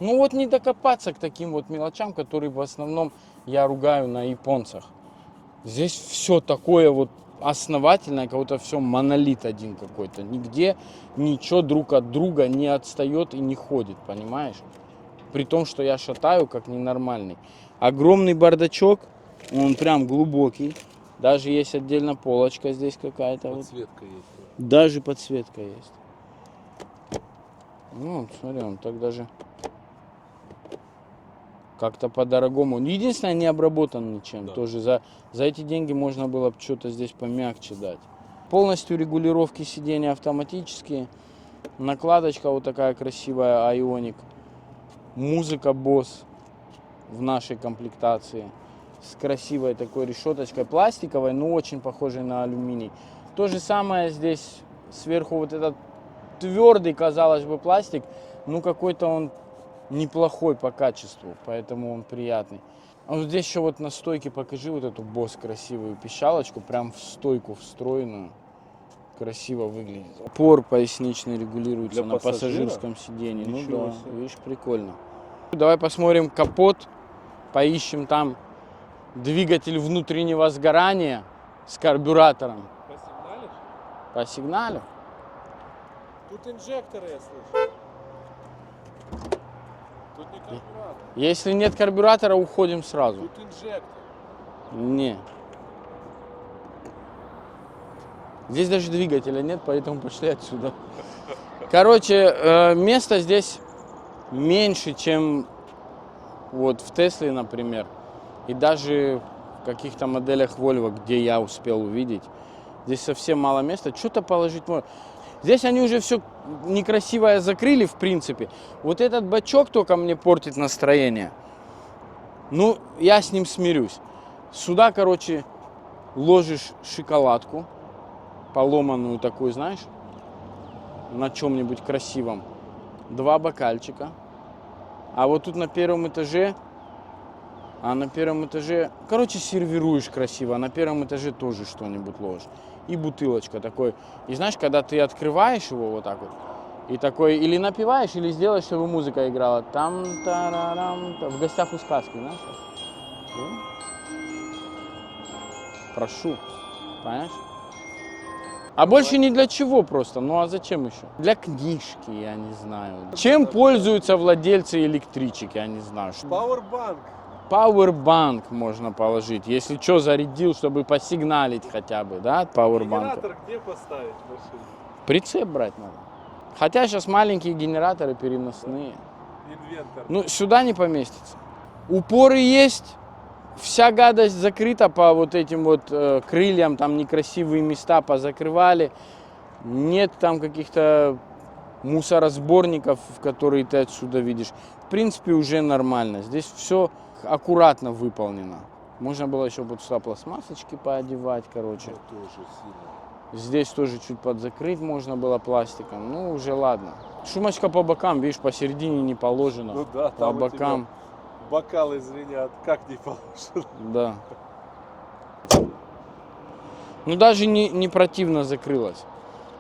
Ну вот не докопаться к таким вот мелочам, которые в основном я ругаю на японцах. Здесь все такое вот основательное, как будто все монолит один какой-то. Нигде ничего друг от друга не отстает и не ходит, понимаешь? При том, что я шатаю как ненормальный. Огромный бардачок, он прям глубокий. Даже есть отдельно полочка здесь какая-то. Вот. Подсветка есть. Даже подсветка есть. Ну, смотри, он так даже как-то по-дорогому. Единственное, не обработан ничем. Да. Тоже за эти деньги можно было бы что-то здесь помягче дать. Полностью регулировки сидения автоматические. Накладочка вот такая красивая, Ioniq. Музыка Bose в нашей комплектации. С красивой такой решеточкой пластиковой, но очень похожей на алюминий. То же самое здесь сверху вот этот твердый, казалось бы, пластик. Ну какой-то он неплохой по качеству, поэтому он приятный. А вот здесь еще вот на стойке покажи вот эту Bose красивую пищалочку, прям в стойку встроенную. Красиво выглядит. Упор поясничный регулируется Для на пассажира? пассажирском сидении. Ну Ничего да, себе. видишь, прикольно. Давай посмотрим капот, поищем там двигатель внутреннего сгорания с карбюратором. Посигналишь? По сигналу. Тут инжекторы, я слышу. Тут не карбюратор. Если нет карбюратора, уходим сразу. Тут инжектор. Не. Здесь даже двигателя нет, поэтому пошли отсюда. Короче, места здесь меньше, чем вот в Тесле, например. И даже в каких-то моделях Volvo, где я успел увидеть. Здесь совсем мало места. Что-то положить можно. Здесь они уже все некрасивое закрыли, в принципе. Вот этот бачок только мне портит настроение. Ну, я с ним смирюсь. Сюда, короче, ложишь шоколадку. Поломанную такую, знаешь, на чем-нибудь красивом. 2 бокальчика. А вот тут на первом этаже, короче, сервируешь красиво, а на первом этаже тоже что-нибудь ложишь. И бутылочка такой. И знаешь, когда ты открываешь его вот так вот, и такой, или напиваешь, или сделаешь, чтобы музыка играла. Там, тарарам, в гостях у сказки, знаешь? Прошу, понимаешь? А больше ни для чего просто. Ну а зачем еще? Для книжки, я не знаю. Чем пользуются владельцы электричек, я не знаю. Пауэрбанк. Пауэрбанк можно положить. Если что, зарядил, чтобы посигналить хотя бы, да, от пауэрбанка. Генератор где поставить в машине? Прицеп брать надо. Хотя сейчас маленькие генераторы переносные. Инвентор. Ну, сюда не поместится. Упоры есть. Вся гадость закрыта по вот этим вот крыльям, там некрасивые места позакрывали. Нет там каких-то мусоросборников, которые ты отсюда видишь. В принципе, уже нормально. Здесь все аккуратно выполнено. Можно было еще вот сюда пластмассочки поодевать, короче. Это тоже сильно. Здесь тоже чуть подзакрыть можно было пластиком. Ну, уже ладно. Шумочка по бокам, видишь, посередине не положено. Ну да, по там у тебя бокам. бокалы звенят, как не положено. Да. Ну, даже не противно закрылось.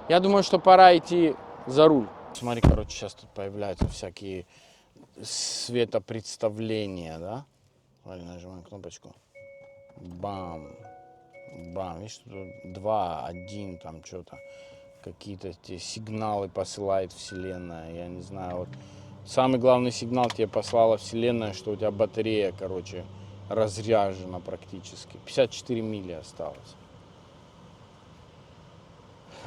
Я думаю, что пора идти за руль. Смотри, короче, сейчас тут появляются всякие светопредставления, да? Смотри, нажимаем кнопочку. Бам. Бам. Видишь, тут 2, 1, там что-то. Какие-то эти сигналы посылает Вселенная. Я не знаю, вот. Самый главный сигнал тебе послала Вселенная, что у тебя батарея, короче, разряжена практически. 54 мили осталось.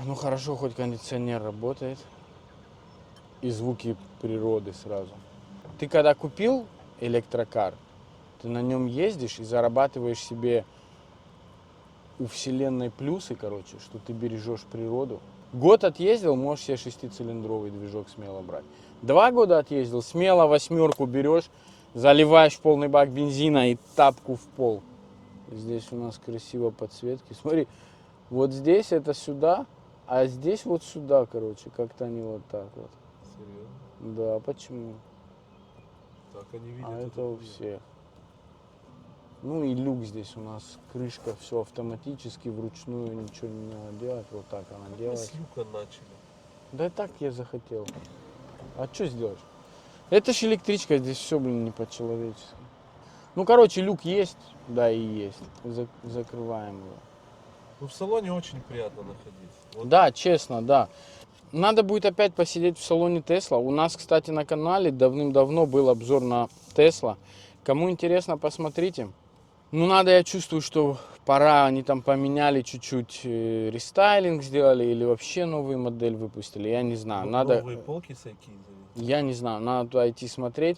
Ну хорошо, хоть кондиционер работает. И звуки природы сразу. Ты когда купил электрокар, ты на нем ездишь и зарабатываешь себе у Вселенной плюсы, короче, что ты бережешь природу. Год отъездил, можешь себе 6-цилиндровый движок смело брать. 2 года отъездил, смело 8 берешь, заливаешь в полный бак бензина и тапку в пол. Здесь у нас красиво подсветки. Смотри, вот здесь это сюда, а здесь вот сюда, короче, как-то они вот так вот. Серьезно? Да, почему? Так они видят. А это у всех. Ну и люк здесь у нас, крышка, все автоматически, вручную, ничего не надо делать. Вот так она Мы делает. с люка начали. Да так я захотел. А что сделаешь? Это ж электричка, здесь все, блин, не по-человечески. Ну, короче, люк есть, да и есть. Закрываем его. Ну, в салоне очень приятно находиться. Вот. Да, честно, да. Надо будет опять посидеть в салоне Тесла. У нас, кстати, на канале давным-давно был обзор на Тесла. Кому интересно, посмотрите. Ну, надо, я чувствую, что пора, они там поменяли чуть-чуть, рестайлинг сделали или вообще новую модель выпустили, я не знаю. Надо, новые полки всякие. я не знаю, надо туда идти смотреть.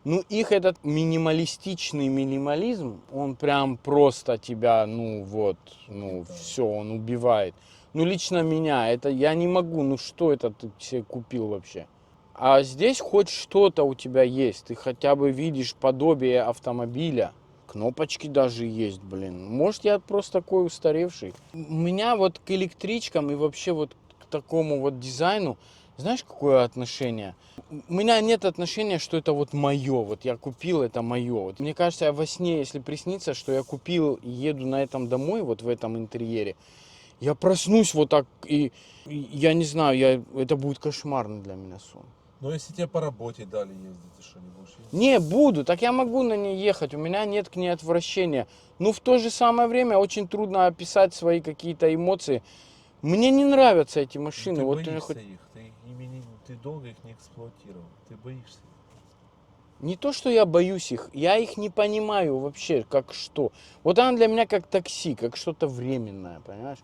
Ну, их этот минималистичный минимализм, он прям просто тебя, ну вот, ну все, он убивает. Ну, лично меня, это я не могу, ну что это ты себе купил вообще? А здесь хоть что-то у тебя есть, ты хотя бы видишь подобие автомобиля. Кнопочки даже есть, блин. Может, я просто такой устаревший. У меня вот к электричкам и вообще вот к такому вот дизайну, знаешь, какое отношение? У меня нет отношения, что это вот мое, вот я купил, это мое. Вот мне кажется, я во сне, если приснится, что я купил и еду на этом домой, вот в этом интерьере, я проснусь вот так и я не знаю, это будет кошмарный для меня сон. Но если тебе по работе дали ездить, ты что, не будешь ездить? Не, буду, так я могу на ней ехать, у меня нет к ней отвращения. Но в то же самое время очень трудно описать свои какие-то эмоции. Мне не нравятся эти машины. Ты Вот боишься хоть... их, ты долго их не эксплуатировал, ты боишься. Не то, что я боюсь их, я их не понимаю вообще, как что. Вот она для меня как такси, как что-то временное, понимаешь?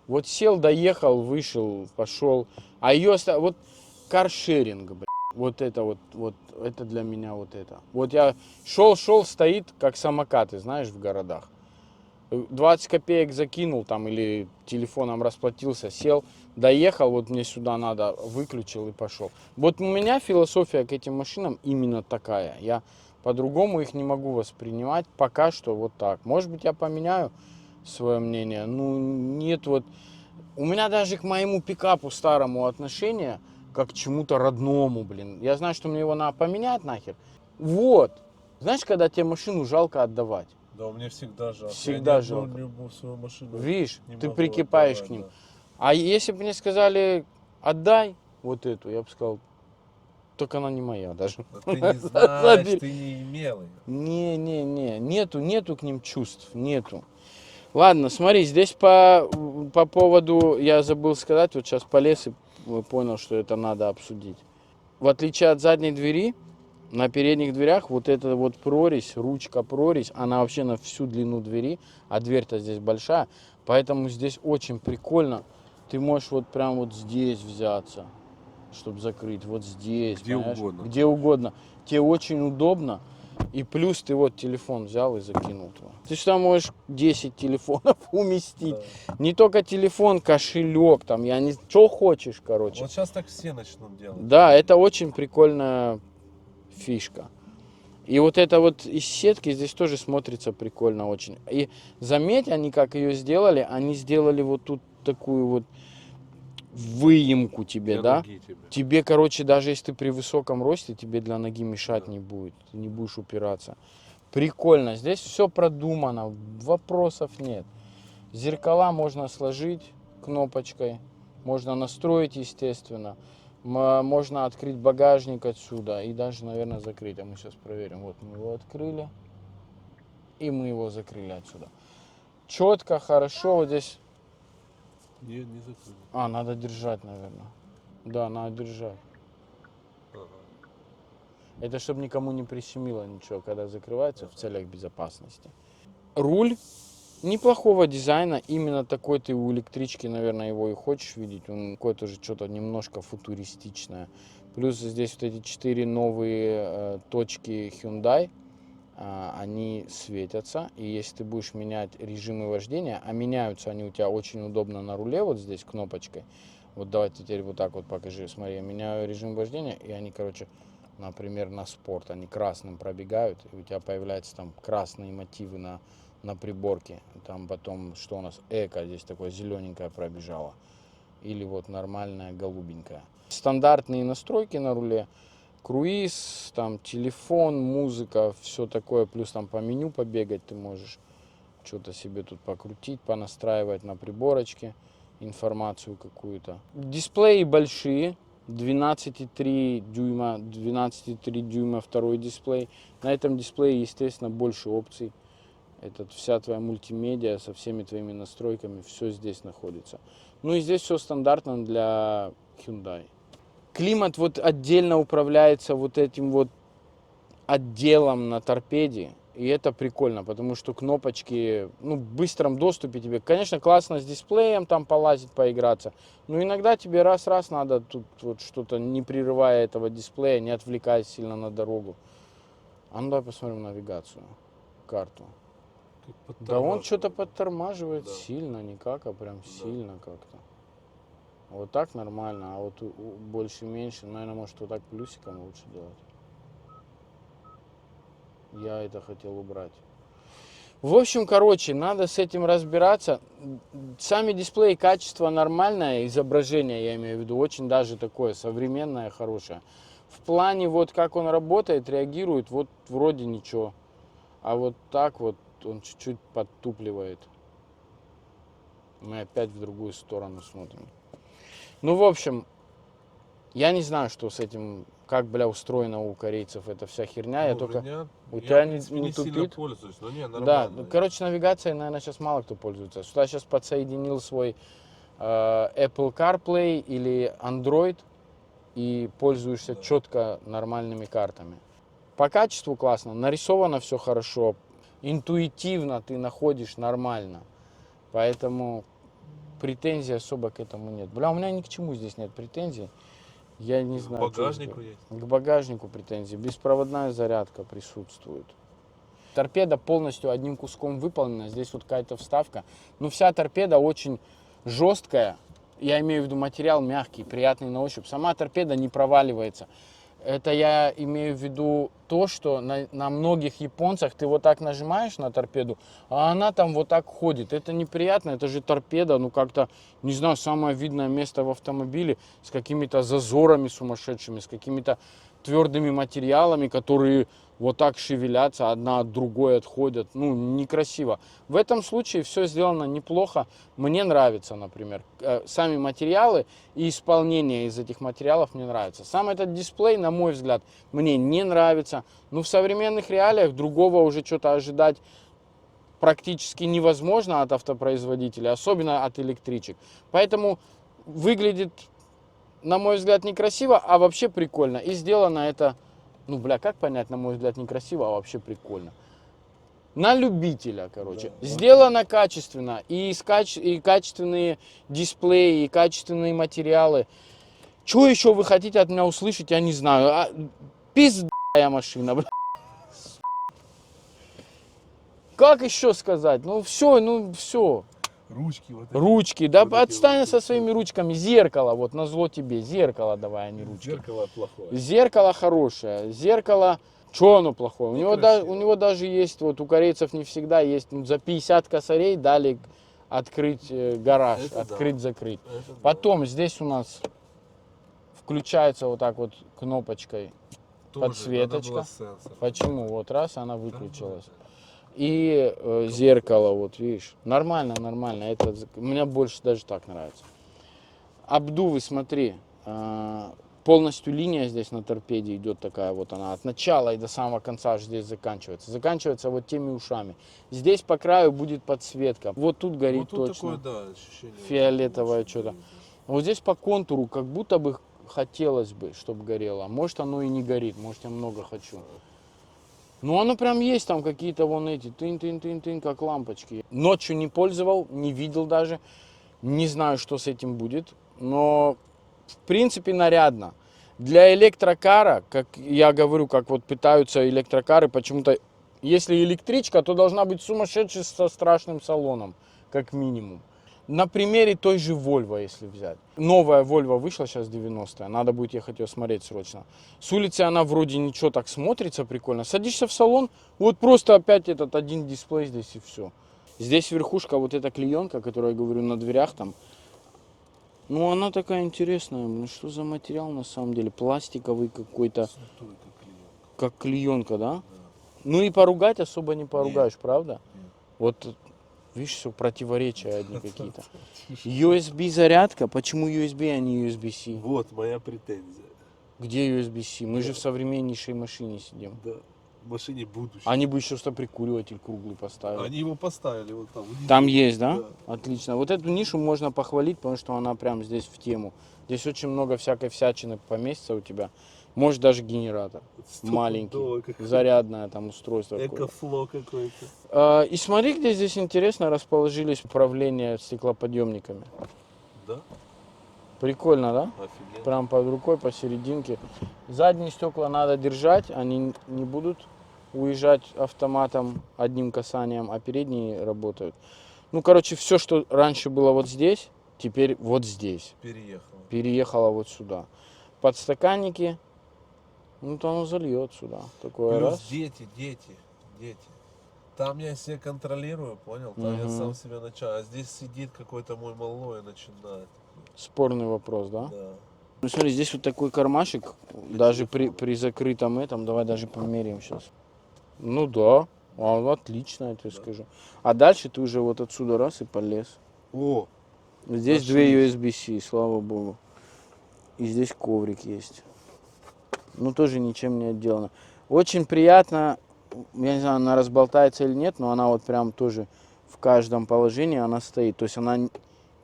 Вот сел, доехал, вышел, пошел. А ее вот каршеринг, блядь. Вот это это для меня вот это. Вот я шел, стоит, как самокаты, знаешь, в городах. 20 копеек закинул там или телефоном расплатился, сел, доехал, вот мне сюда надо, выключил и пошел. Вот у меня философия к этим машинам именно такая. Я по-другому их не могу воспринимать, пока что вот так. Может быть, я поменяю свое мнение, ну нет вот. У меня даже к моему пикапу старому отношение как к чему-то родному, блин. Я знаю, что мне его надо поменять нахер. Вот. Знаешь, когда тебе машину жалко отдавать? Да, у меня всегда жалко. Всегда я ни одну жалко. любую свою машину Видишь, не ты могу прикипаешь отдавать, к ним. да. А если бы мне сказали, отдай вот эту, я бы сказал, только она не моя даже. Да ты не знаешь, ты не имел ее. Не, нету к ним чувств, нету. Ладно, смотри, здесь по поводу, я забыл сказать, вот сейчас полез и понял, что это надо обсудить. В отличие от задней двери, на передних дверях вот эта вот прорезь, ручка прорезь, она вообще на всю длину двери, а дверь-то здесь большая, поэтому здесь очень прикольно. Ты можешь вот прям вот здесь взяться, чтобы закрыть, вот здесь, Где понимаешь? угодно. Где угодно. Тебе очень удобно. И плюс ты вот телефон взял и закинул туда. Ты сюда можешь 10 телефонов уместить. Да. Не только телефон, кошелек, там, я не... Что хочешь, короче. Вот сейчас так все начнут делать. Да, это очень прикольная фишка. И вот это вот из сетки здесь тоже смотрится прикольно очень. И заметь, они как ее сделали, они сделали вот тут такую вот выемку тебе, Для да? ноги тебе. Тебе, короче, даже если ты при высоком росте, тебе для ноги мешать Да. не будет. Ты не будешь упираться. Прикольно. Здесь все продумано. Вопросов нет. Зеркала можно сложить кнопочкой. Можно настроить, естественно. Можно открыть багажник отсюда. И даже, наверное, закрыть. А мы сейчас проверим. Вот мы его открыли. И мы его закрыли отсюда. Четко, хорошо. Вот здесь... Не закрыли. А, надо держать, наверное. Да, надо держать. Ага. Это чтобы никому не прищемило ничего, когда закрывается в целях безопасности. Руль неплохого дизайна. Именно такой ты у электрички, наверное, его и хочешь видеть. Он какой-то же что-то немножко футуристичное. Плюс здесь вот эти 4 новые точки Hyundai. Они светятся. И если ты будешь менять режимы вождения, а меняются они у тебя очень удобно на руле, вот здесь кнопочкой. Вот давайте теперь вот так вот покажи. Смотри, я меняю режим вождения, и они, короче, например, на спорт, они красным пробегают, и у тебя появляются там красные мотивы на приборке. Там потом, что у нас, эко, здесь такое зелененькое пробежало. Или вот нормальная голубенькая. Стандартные настройки на руле. Круиз, там телефон, музыка, все такое. Плюс там по меню побегать ты можешь. Что-то себе тут покрутить, понастраивать на приборочке. Информацию какую-то. Дисплеи большие. 12,3 дюйма, 12,3 дюйма второй дисплей. На этом дисплее, естественно, больше опций. Это вся твоя мультимедиа со всеми твоими настройками, все здесь находится. Ну и здесь все стандартно для Hyundai. Климат вот отдельно управляется вот этим вот отделом на торпеде. И это прикольно, потому что кнопочки, ну, в быстром доступе тебе, конечно, классно с дисплеем там полазить, поиграться, но иногда тебе раз-раз надо тут вот что-то, не прерывая этого дисплея, не отвлекаясь сильно на дорогу. А ну давай посмотрим навигацию, карту. Да он что-то подтормаживает Да. сильно, никак, а прям Да. сильно как-то. Вот так нормально, а вот больше-меньше, наверное, может вот так плюсиком лучше делать. Я это хотел убрать. В общем, короче, надо с этим разбираться. Сами дисплеи, качество нормальное, изображение, я имею в виду, очень даже такое современное, хорошее. В плане вот как он работает, реагирует, вот вроде ничего. А вот так вот он чуть-чуть подтупливает. Мы опять в другую сторону смотрим. Ну, в общем, я не знаю, что с этим, как, бля, устроена у корейцев эта вся херня. Я только... у тебя в не принципе, не сильно тупит? пользуюсь, но не, Да, нормально. ну, короче, навигацией, наверное, сейчас мало кто пользуется. Сюда сейчас подсоединил свой Apple CarPlay или Android и пользуешься Да. четко нормальными картами. По качеству классно, нарисовано все хорошо, интуитивно ты находишь нормально. Поэтому претензий особо к этому нет. Бля, у меня ни к чему здесь нет претензий. Я не К знаю. багажнику есть. К багажнику претензий. Беспроводная зарядка присутствует. Торпеда полностью одним куском выполнена. Здесь вот какая-то вставка. Но вся торпеда очень жесткая. Я имею в виду материал мягкий, приятный на ощупь. Сама торпеда не проваливается. Это я имею в виду то, что на многих японцах ты вот так нажимаешь на торпеду, а она там вот так ходит. Это неприятно, это же торпеда, ну как-то, не знаю, самое видное место в автомобиле с какими-то зазорами сумасшедшими, с какими-то твердыми материалами, которые вот так шевелятся, одна от другой отходят. Ну, некрасиво. В этом случае все сделано неплохо. Мне нравится, например. Сами материалы и исполнение из этих материалов мне нравится. Сам этот дисплей, на мой взгляд, мне не нравится. Но в современных реалиях другого уже что-то ожидать практически невозможно от автопроизводителя, особенно от электричек. Поэтому выглядит, на мой взгляд, некрасиво, а вообще прикольно. И сделано это, ну, бля, как понять, на мой взгляд, некрасиво, а вообще прикольно. На любителя, короче. Да, сделано качественно. И качественные дисплеи, и качественные материалы. Что еще вы хотите от меня услышать, я не знаю. Пиздая машина, бля. Как еще сказать? Ну, все. Ручки вот эти. Ручки, да, Вот эти отстань вот со своими ручками. Зеркало, вот, назло тебе. Зеркало давай, а не ручки. Зеркало плохое. Зеркало хорошее. Зеркало, что оно плохое? У Некрасиво. него даже есть, вот у корейцев не всегда есть, ну, за 50 косарей дали открыть гараж, Это открыть-закрыть. Это да. Потом здесь у нас включается вот так вот кнопочкой Тоже подсветочка. надо было сенсор. Почему? Вот раз, она выключилась. И зеркало, вот видишь, нормально. Это, мне больше даже так нравится. Обдувы, смотри, полностью линия здесь на торпеде идет такая вот она, от начала и до самого конца аж здесь заканчивается. Заканчивается вот теми ушами. Здесь по краю будет подсветка. Вот тут горит Вот тут точно. такое, да, ощущение. Фиолетовое Очень что-то. горит. Вот здесь по контуру как будто бы хотелось бы, чтобы горело. Может оно и не горит, может я много хочу. Ну оно прям есть там какие-то вон эти, тын-тын-тын-тын, как лампочки. Ночью не пользовал, не видел даже. Не знаю, что с этим будет. Но в принципе нарядно. Для электрокара, как я говорю, как вот пытаются электрокары, почему-то, если электричка, то должна быть сумасшедшая со страшным салоном, как минимум. На примере той же Volvo, если взять. Новая Volvo вышла сейчас 90-я, надо будет ехать ее смотреть срочно. С улицы она вроде ничего так смотрится прикольно. Садишься в салон, вот просто опять этот один дисплей здесь и все. Здесь верхушка, вот эта клеенка, которую я говорю на дверях там. Ну она такая интересная, ну что за материал на самом деле? Пластиковый какой-то, Сухой, как клеенка. как клеенка, да? Да. Ну и поругать особо не поругаешь, Нет. правда? Нет. Вот видишь, все противоречия одни какие-то. USB зарядка, почему USB, а не USB-C? Вот моя претензия. Где USB-C? Мы же в современнейшей машине сидим. Да. В машине будущего. Они бы еще что прикуриватель круглый поставили. Они его поставили вот там. внизу. Там есть, да? Да. Отлично. Вот эту нишу можно похвалить, потому что она прям здесь в тему. Здесь очень много всякой всячины поместится у тебя. Может даже генератор маленький, Стопудово какое-то. зарядное там устройство. такое. Экофло какой-то. И смотри, где здесь интересно расположились управления стеклоподъемниками. Да? Прикольно, да? Офигенно. Прям под рукой посерединке. Задние стекла надо держать, они не будут уезжать автоматом одним касанием, а передние работают. Ну, короче, все, что раньше было вот здесь, теперь вот здесь. Переехало вот сюда. Подстаканники, ну, то оно зальет сюда. Такое Плюс раз. дети. Там я себя контролирую, понял? Там я сам себя начал. А здесь сидит какой-то мой малой и начинает. Спорный вопрос, да? Да. Ну, смотри, здесь вот такой кармашек, даже при закрытом этом, давай даже померяем сейчас. Ну да, отлично, я тебе скажу. А дальше ты уже вот отсюда раз и полез. О! Здесь Нашли. две USB-C, слава богу. И здесь коврик есть. Ну, тоже ничем не отделано. Очень приятно, я не знаю, она разболтается или нет, но она вот прям тоже в каждом положении она стоит. То есть она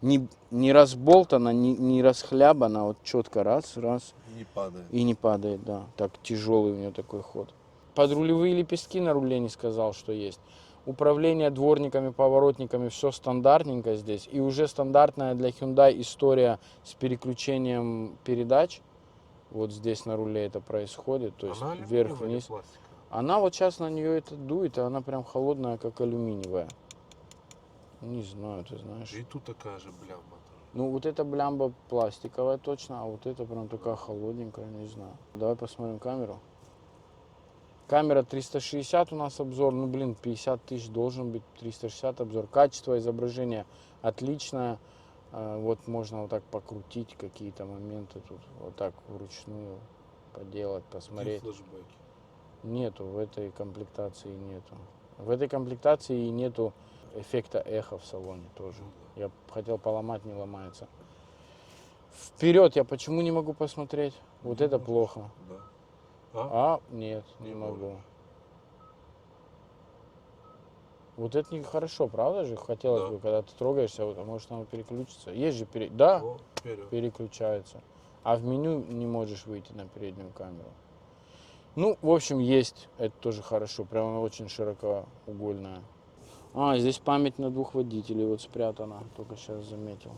не разболтана, не расхлябана, вот четко раз. И не падает. И не падает, да. Так тяжелый у нее такой ход. Подрулевые лепестки на руле не сказал, что есть. Управление дворниками, поворотниками, все стандартненько здесь. И уже стандартная для Hyundai история с переключением передач. Вот здесь на руле это происходит. То есть Она вверх-вниз. Она вот сейчас на нее это дует, и она прям холодная, как алюминиевая. Не знаю, ты знаешь. И тут такая же блямба. Ну вот эта блямба пластиковая точно, а вот эта прям такая холодненькая, не знаю. Давай посмотрим камеру. Камера 360 у нас обзор, ну блин, 50 тысяч должен быть, 360 обзор. Качество изображения отличное. Вот можно вот так покрутить какие-то моменты тут, вот так вручную поделать, посмотреть. Флешбеки. Нету, в этой комплектации нету. В этой комплектации нету эффекта эхо в салоне тоже. Я хотел поломать, не ломается. Вперед я почему не могу посмотреть? Вот Не это можешь. плохо. Да. А? Нет, не Не могу. можешь. Вот это нехорошо, правда же? Хотелось Да. бы, когда ты трогаешься, вот, а может оно переключится. Есть же, да, О, вперед. переключается. А в меню не можешь выйти на переднюю камеру. Ну, в общем, есть. Это тоже хорошо. Прям она очень широкоугольная. Здесь память на двух водителей вот спрятана. Только сейчас заметил.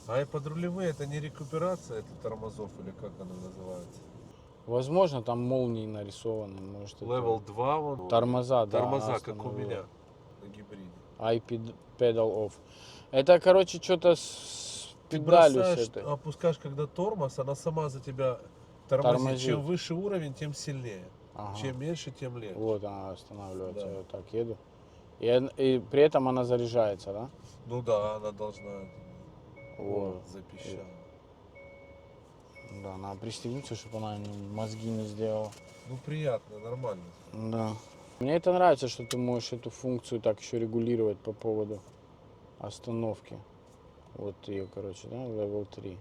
А и подрулевые это не рекуперация, это тормозов или как оно называется? Возможно, там молнии нарисованы. Может, это Level 2 вон. тормоза, да, Тормоза, она как у остановила. меня на гибриде. Pedal off. Это, короче, что-то с Ты педалью бросаешь, с этой. опускаешь когда тормоз, она сама за тебя тормозит. Тормозит. Чем выше уровень, тем сильнее. Ага. Чем меньше, тем легче. Вот она останавливается. Да. Я вот так еду. И при этом она заряжается, да? Ну да, она должна. Вот. Запищала. Да, надо пристегнуться, чтобы она мозги не сделала. Ну приятно, нормально. Да. Мне это нравится, что ты можешь эту функцию так еще регулировать по поводу остановки. Вот ее, короче, да, level 3.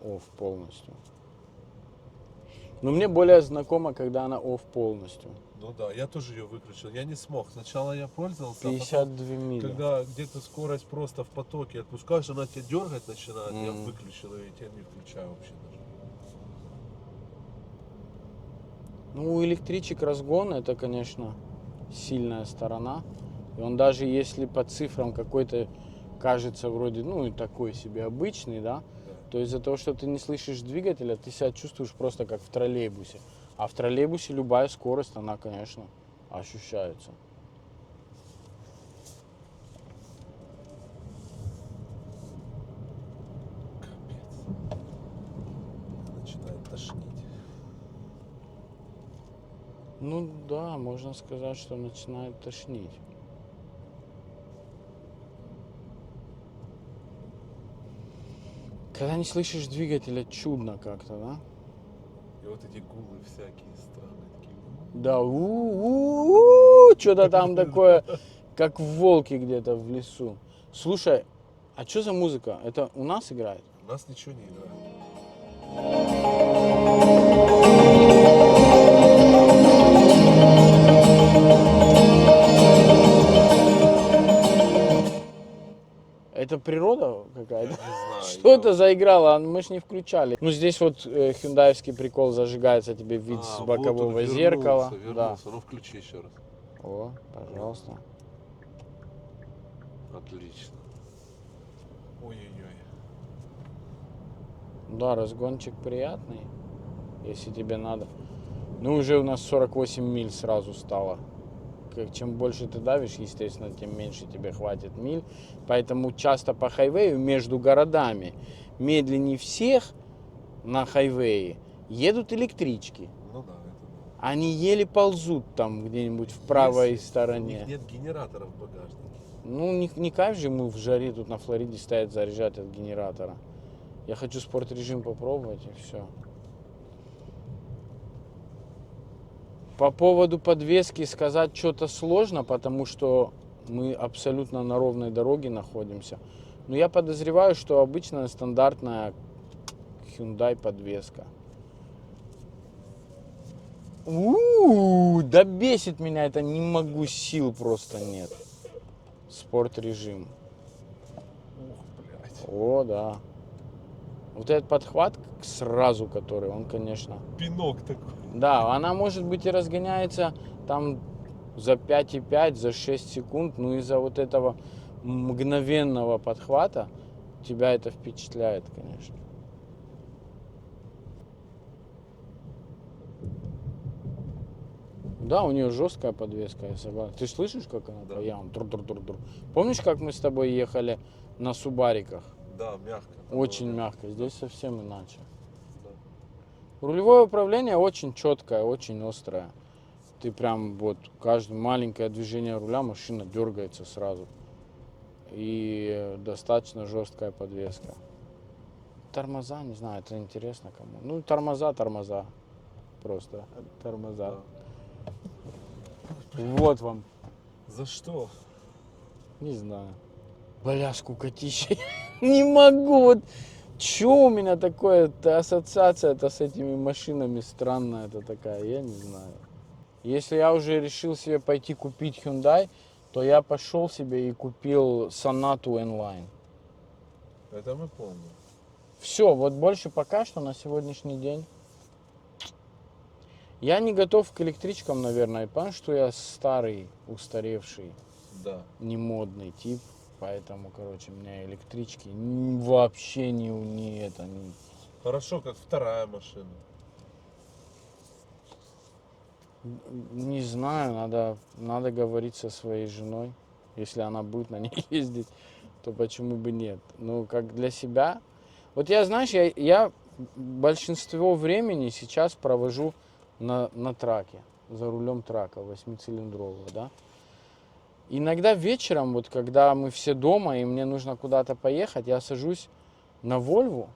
Off полностью. Но мне более знакомо, когда она off полностью. Ну да, я тоже ее выключил. Я не смог. Сначала я пользовался, а 52 потом, мили. когда где-то скорость просто в потоке отпускаешь, она тебя дергать начинает, я Мгм. выключил ее, и тебя не включаю вообще даже. Ну, у электричек разгон это, конечно, сильная сторона. И он даже если по цифрам какой-то кажется вроде, ну, и такой себе обычный, да, то из-за того, что ты не слышишь двигателя, ты себя чувствуешь просто как в троллейбусе. А в троллейбусе любая скорость, она, конечно, ощущается. Начинает тошнить. Ну да, можно сказать, что начинает тошнить. Когда не слышишь двигателя, чудно как-то, да? И вот эти гулы всякие странные такие. Да, что-то там такое, как волки где-то в лесу. Слушай, а что за музыка? Это у нас играет? У нас ничего не играет. Это природа какая-то? Я не знаю. Что-то заиграло, мы ж не включали. Ну здесь вот хюндаевский прикол, зажигается тебе вид с вот бокового он зеркала. вернулся, Да. вернулся. Ну включи еще раз. О, пожалуйста. Отлично. Ой-ой-ой. Да, разгончик приятный, если тебе надо. Ну уже у нас 48 миль сразу стало. Чем больше ты давишь, естественно, тем меньше тебе хватит миль. Поэтому часто по хайвею между городами медленнее всех на хайвее едут электрички. Ну да, это да. Они еле ползут там где-нибудь в правой Если У стороне. них нет генераторов в багажнике. Ну, не кайф же ему в жаре тут на Флориде стоять заряжать от генератора. Я хочу спорт-режим попробовать и все. По поводу подвески сказать что-то сложно, потому что мы абсолютно на ровной дороге находимся. Но я подозреваю, что обычная стандартная Hyundai подвеска. Да бесит меня это, не могу, сил просто нет. Спорт-режим. Ух, блядь. О, да. Вот этот подхват сразу, который, он, конечно... Пинок такой. Да, она, может быть, и разгоняется там за 5,5, за 6 секунд, но из-за вот этого мгновенного подхвата тебя это впечатляет, конечно. Да, у нее жесткая подвеска, я согласен. Ты ж слышишь, как она Да. по ямам? Тур-тур-тур-тур. Помнишь, как мы с тобой ехали на Субариках? Да, мягко. Там Очень было. мягко. Здесь совсем иначе. Да. Рулевое управление очень четкое, очень острое. Ты прям вот каждое маленькое движение руля, машина дергается сразу. И достаточно жесткая подвеска. Тормоза, не знаю, это интересно кому. Ну, тормоза. Просто тормоза. Да. Вот вам. За что? Не знаю. Бля, скукотища. Не могу. Вот чё у меня такое ассоциация-то с этими машинами странная это такая, я не знаю. Если я уже решил себе пойти купить Hyundai, то я пошел себе и купил Sonata N-Line. Это мы помним. Все, вот больше пока что на сегодняшний день. Я не готов к электричкам, наверное, потому что я старый, устаревший, Да. не модный тип. Поэтому, короче, меня электрички вообще не это. Хорошо, как вторая машина. Не знаю, надо говорить со своей женой. Если она будет на ней ездить, то почему бы нет? Ну, как для себя. Вот я, знаешь, я большинство времени сейчас провожу на траке, за рулем трака 8-цилиндрового, да. Иногда вечером, вот когда мы все дома и мне нужно куда-то поехать, я сажусь на Вольву,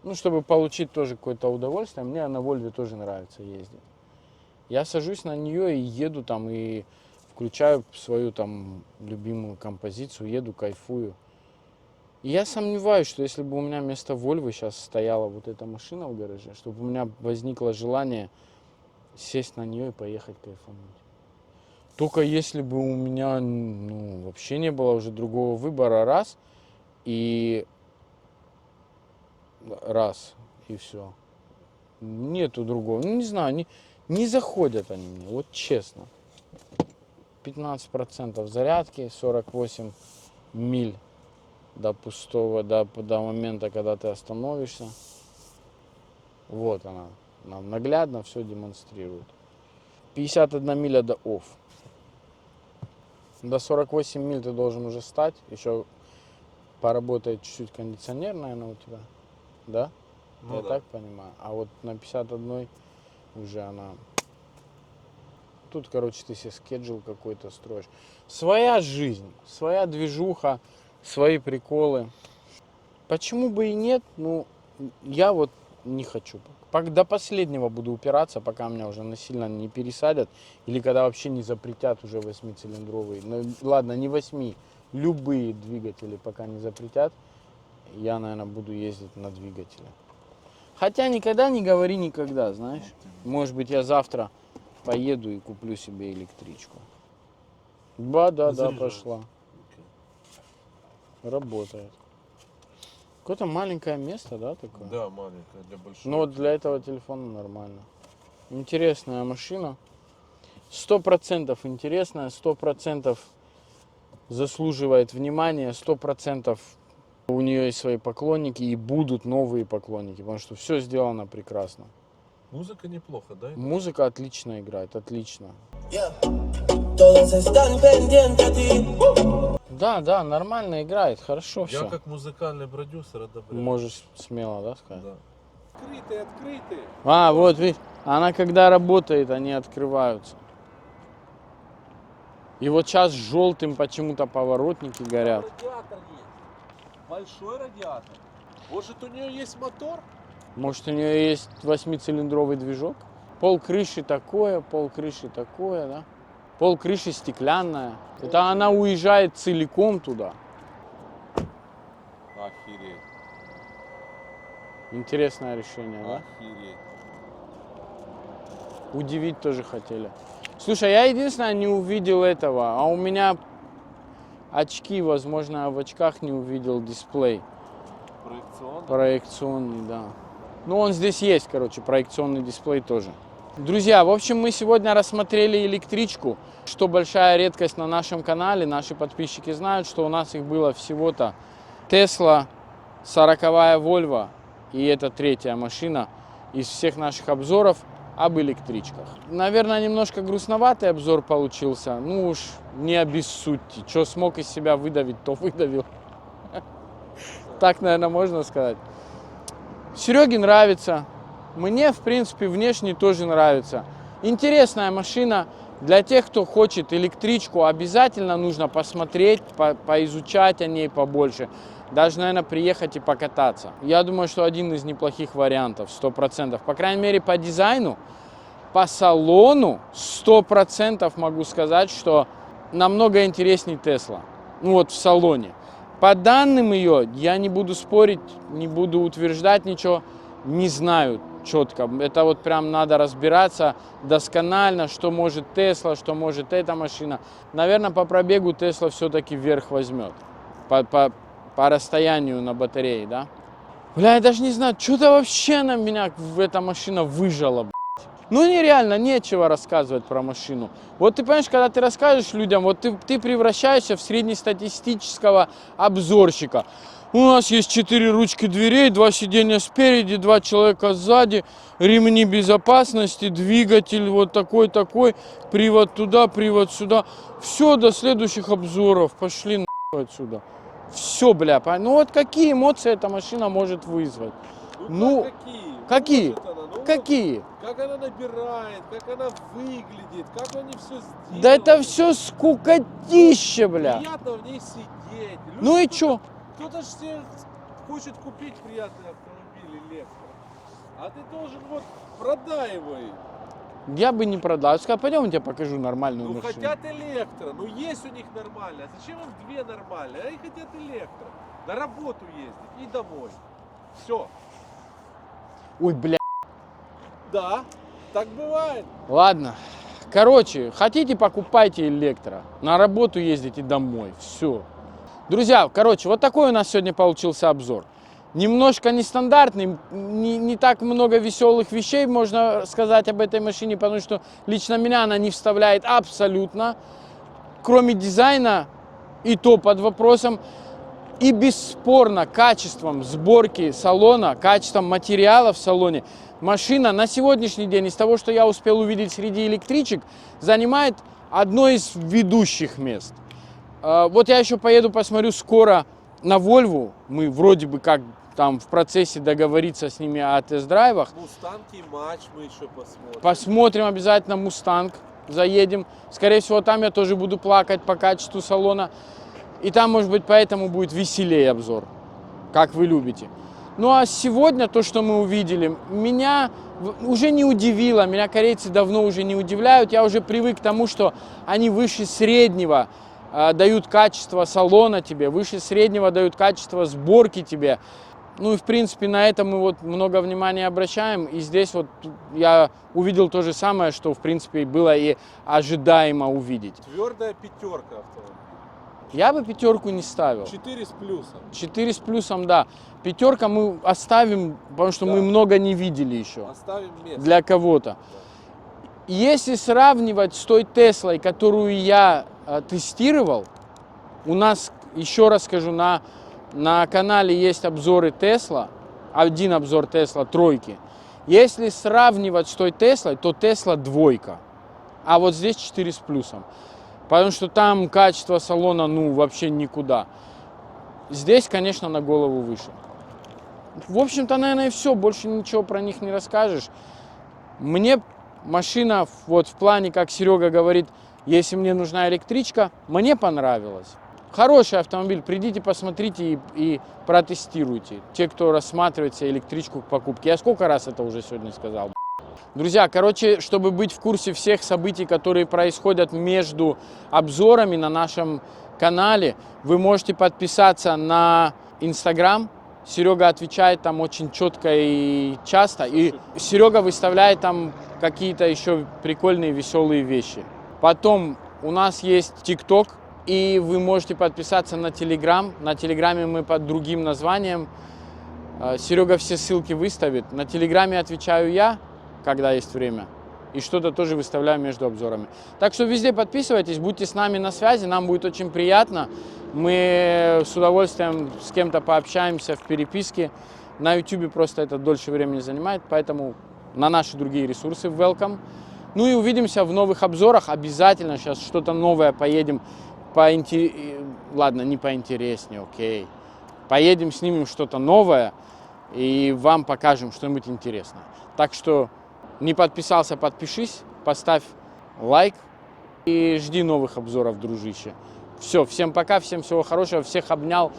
ну, чтобы получить тоже какое-то удовольствие. Мне на Вольве тоже нравится ездить. Я сажусь на нее и еду там, и включаю свою там любимую композицию, еду, кайфую. И я сомневаюсь, что если бы у меня вместо Вольвы сейчас стояла вот эта машина в гараже, чтобы у меня возникло желание сесть на нее и поехать кайфануть. Только если бы у меня вообще не было уже другого выбора, раз, и все. Нету другого. Ну, не знаю, не заходят они мне, вот честно. 15% зарядки, 48 миль до пустого, до момента, когда ты остановишься. Вот она, нам наглядно все демонстрирует. 51 миля до off. До 48 миль ты должен уже стать. Еще поработает чуть-чуть кондиционер, наверное, у тебя. Да? Ну Я да. так понимаю. А вот на 51 уже она... Тут, короче, ты себе скеджул какой-то строишь. Своя жизнь, своя движуха, свои приколы. Почему бы и нет? Ну, я вот не хочу. До последнего буду упираться, пока меня уже насильно не пересадят. Или когда вообще не запретят уже 8-цилиндровые. Ну, ладно, не 8, любые двигатели пока не запретят. Я, наверное, буду ездить на двигателе. Хотя никогда не говори никогда, знаешь. Может быть, я завтра поеду и куплю себе электричку. Да, Заряжается. пошла. Работает. Какое-то маленькое место, да, такое? Да, маленькая, для большого. Ну вот для этого телефона нормально. Интересная машина. 100% интересная, 100% заслуживает внимания, 100% у нее есть свои поклонники и будут новые поклонники, потому что все сделано прекрасно. Музыка неплохо, да? Музыка отлично играет, отлично. Todos están pendientes a ti. Да, нормально играет, хорошо Я все. как музыкальный продюсер одобряю. Можешь смело, да, сказать? Да. Открытый. А, вот видишь, она когда работает, они открываются. И вот сейчас желтым почему-то поворотники горят. Радиатор есть. Большой радиатор. Может, у нее есть мотор? Может, у нее есть 8-цилиндровый движок? Пол крыши такое, да? Пол крыши стеклянная. Это она уезжает целиком туда. Охереть. Интересное решение, да? Охереть. Удивить тоже хотели. Слушай, я единственное не увидел этого, а у меня очки, возможно, я в очках не увидел дисплей. Проекционный? Проекционный, да. Ну, он здесь есть, короче, проекционный дисплей тоже. Друзья, в общем, мы сегодня рассмотрели электричку, что большая редкость на нашем канале. Наши подписчики знают, что у нас их было всего-то Tesla, 40-я Volvo, и это третья машина из всех наших обзоров. об электричках. Наверное, немножко грустноватый обзор получился. Ну уж не обессудьте. Что смог из себя выдавить, то выдавил. Так, наверное, можно сказать. Сереге нравится. Мне, в принципе, внешне тоже нравится. Интересная машина. Для тех, кто хочет электричку, обязательно нужно посмотреть, поизучать о ней побольше. Даже, наверное, приехать и покататься. Я думаю, что один из неплохих вариантов, 100%. По крайней мере, по дизайну, по салону, 100% могу сказать, что намного интереснее Tesla. Ну вот в салоне. По данным ее, я не буду спорить, не буду утверждать ничего, не знаю четко. Это вот прям надо разбираться досконально, что может Tesla, что может эта машина. Наверное, по пробегу Tesla все-таки вверх возьмет. По расстоянию на батарее, да? Бля, я даже не знаю, что-то вообще на меня эта машина выжила, блядь. Ну нереально, нечего рассказывать про машину. Вот ты понимаешь, когда ты расскажешь людям, вот ты превращаешься в среднестатистического обзорщика. У нас есть 4 ручки дверей, 2 сиденья спереди, 2 человека сзади, ремни безопасности, двигатель вот такой, привод туда, привод сюда. Все, до следующих обзоров. Пошли нахуй отсюда. Все, бля, ну вот какие эмоции эта машина может вызвать? Ну, какие? Какие? Как она набирает, как она выглядит, как они все сделали. Да это все скукотища, бля. Приятно в ней сидеть. Люди, Ну и чё? Кто-то же себе хочет купить приятный автомобиль электро. А ты должен вот продай его им. Я бы не продал. Я сказал, пойдем, я тебе покажу нормальную Ну машину. хотят электро, ну есть у них нормально. А зачем им 2 нормальные? Они хотят электро. На работу ездить и домой. Все. Ой, бля. Да, так бывает. Ладно. Короче, хотите, покупайте электро. На работу ездите домой. Все. Друзья, короче, вот такой у нас сегодня получился обзор. Немножко нестандартный, не так много веселых вещей можно сказать об этой машине, потому что лично меня она не вставляет абсолютно. Кроме дизайна, и то под вопросом. И бесспорно качеством сборки салона, качеством материала в салоне машина на сегодняшний день, из того, что я успел увидеть среди электричек, занимает одно из ведущих мест. Вот я еще поеду посмотрю скоро на Volvo. Мы вроде бы как там в процессе договориться с ними о тест-драйвах. Мустанг и матч мы еще посмотрим. Посмотрим обязательно Мустанг, заедем. Скорее всего, там я тоже буду плакать по качеству салона. И там, может быть, поэтому будет веселее обзор, как вы любите. Ну а сегодня то, что мы увидели, меня уже не удивило. Меня корейцы давно уже не удивляют. Я уже привык к тому, что они выше среднего дают качество салона тебе, выше среднего дают качество сборки тебе. Ну и в принципе на это мы вот много внимания обращаем. И здесь вот я увидел то же самое, что в принципе было и ожидаемо увидеть. Твердая пятерка автомобиля. Я бы 5 не ставил. 4 с плюсом. 4 с плюсом, да. 5 мы оставим, потому что мы много не видели еще. Оставим место. Для кого-то. Если сравнивать с той Теслой, которую я тестировал, у нас, еще раз скажу, на канале есть обзоры Тесла, один обзор Тесла тройки. Если сравнивать с той Теслой, то Тесла 2, а вот здесь 4 с плюсом. Потому что там качество салона, ну, вообще никуда. Здесь, конечно, на голову выше. В общем-то, наверное, и все. Больше ничего про них не расскажешь. Мне машина, вот в плане, как Серега говорит, если мне нужна электричка, мне понравилась. Хороший автомобиль. Придите, посмотрите и протестируйте. Те, кто рассматривает себе электричку к покупке. Я сколько раз это уже сегодня сказал. Друзья, короче, чтобы быть в курсе всех событий, которые происходят между обзорами на нашем канале, вы можете подписаться на Instagram. Серега отвечает там очень четко и часто. И Серега выставляет там какие-то еще прикольные, веселые вещи. Потом у нас есть TikTok, и вы можете подписаться на Telegram. На Телеграме мы под другим названием. Серега все ссылки выставит. На Телеграме отвечаю я, когда есть время, и что-то тоже выставляю между обзорами. Так что везде подписывайтесь, будьте с нами на связи, нам будет очень приятно. Мы с удовольствием с кем-то пообщаемся в переписке. На YouTube просто это дольше времени занимает, поэтому на наши другие ресурсы welcome. Ну и увидимся в новых обзорах. Обязательно сейчас что-то новое поедем. Ладно, не поинтереснее, окей. Поедем, снимем что-то новое и вам покажем что-нибудь интересное. Так что не подписался, подпишись, поставь лайк и жди новых обзоров, дружище. Все, всем пока, всем всего хорошего, всех обнял.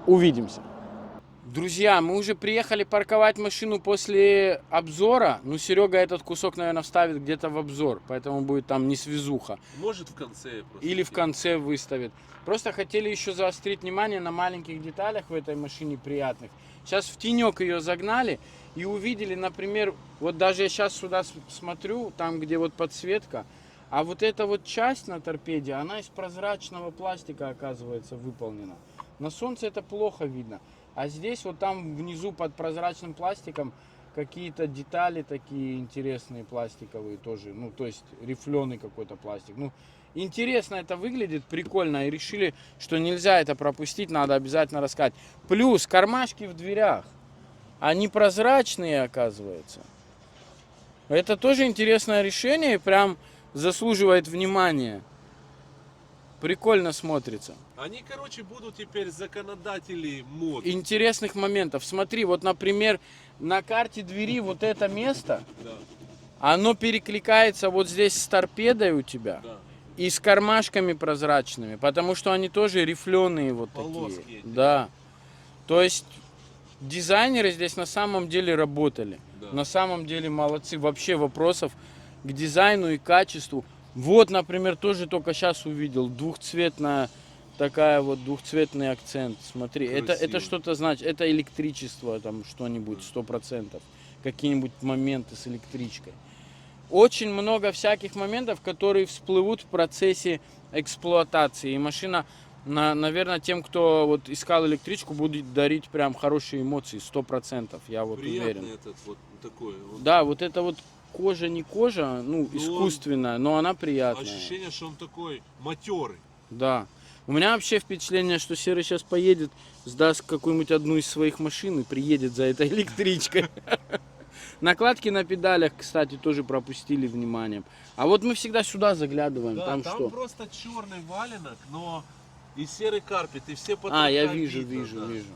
Увидимся. Друзья, мы уже приехали парковать машину после обзора. Ну, Серега этот кусок, наверное, вставит где-то в обзор, поэтому будет там не связуха. Может в конце просто. Или в конце выставит. Просто хотели еще заострить внимание на маленьких деталях в этой машине приятных. Сейчас в тенек ее загнали и увидели, например, вот даже я сейчас сюда смотрю, там где вот подсветка, а вот эта вот часть на торпеде, она из прозрачного пластика, оказывается, выполнена. На солнце это плохо видно. А здесь вот там внизу под прозрачным пластиком какие-то детали такие интересные пластиковые тоже. Ну, то есть рифленый какой-то пластик. Ну, интересно это выглядит, прикольно. И решили, что нельзя это пропустить, надо обязательно рассказать. Плюс кармашки в дверях. Они прозрачные, оказывается. Это тоже интересное решение и прям заслуживает внимания. Прикольно смотрится. Они, короче, будут теперь законодатели мод. Интересных моментов. Смотри, вот, например, на карте двери вот это место, Да, оно перекликается вот здесь с торпедой у тебя да. и с кармашками прозрачными, потому что они тоже рифленые вот Полоски такие. эти. Да. То есть дизайнеры здесь на самом деле работали. Да. На самом деле молодцы. Вообще вопросов к дизайну и качеству. Вот, например, тоже только сейчас увидел двухцветная такая вот двухцветный акцент. Смотри, это Красиво. что-то значит. Это электричество, там что-нибудь 100%. Какие-нибудь моменты с электричкой. Очень много всяких моментов, которые всплывут в процессе эксплуатации. И машина, наверное, тем, кто вот искал электричку, будет дарить прям хорошие эмоции, 100%. Я вот Приятный уверен. этот вот такой. Вот. Да, вот это вот кожа не кожа, ну, искусственная, но она приятная. Ощущение, что он такой матерый. Да. У меня вообще впечатление, что Серый сейчас поедет, сдаст какую-нибудь одну из своих машин и приедет за этой электричкой. Накладки на педалях, кстати, тоже пропустили вниманием. А вот мы всегда сюда заглядываем. Да, там там что? просто черный валенок, но и серый карпет, и все потолка А, я вижу, видно, да. вижу.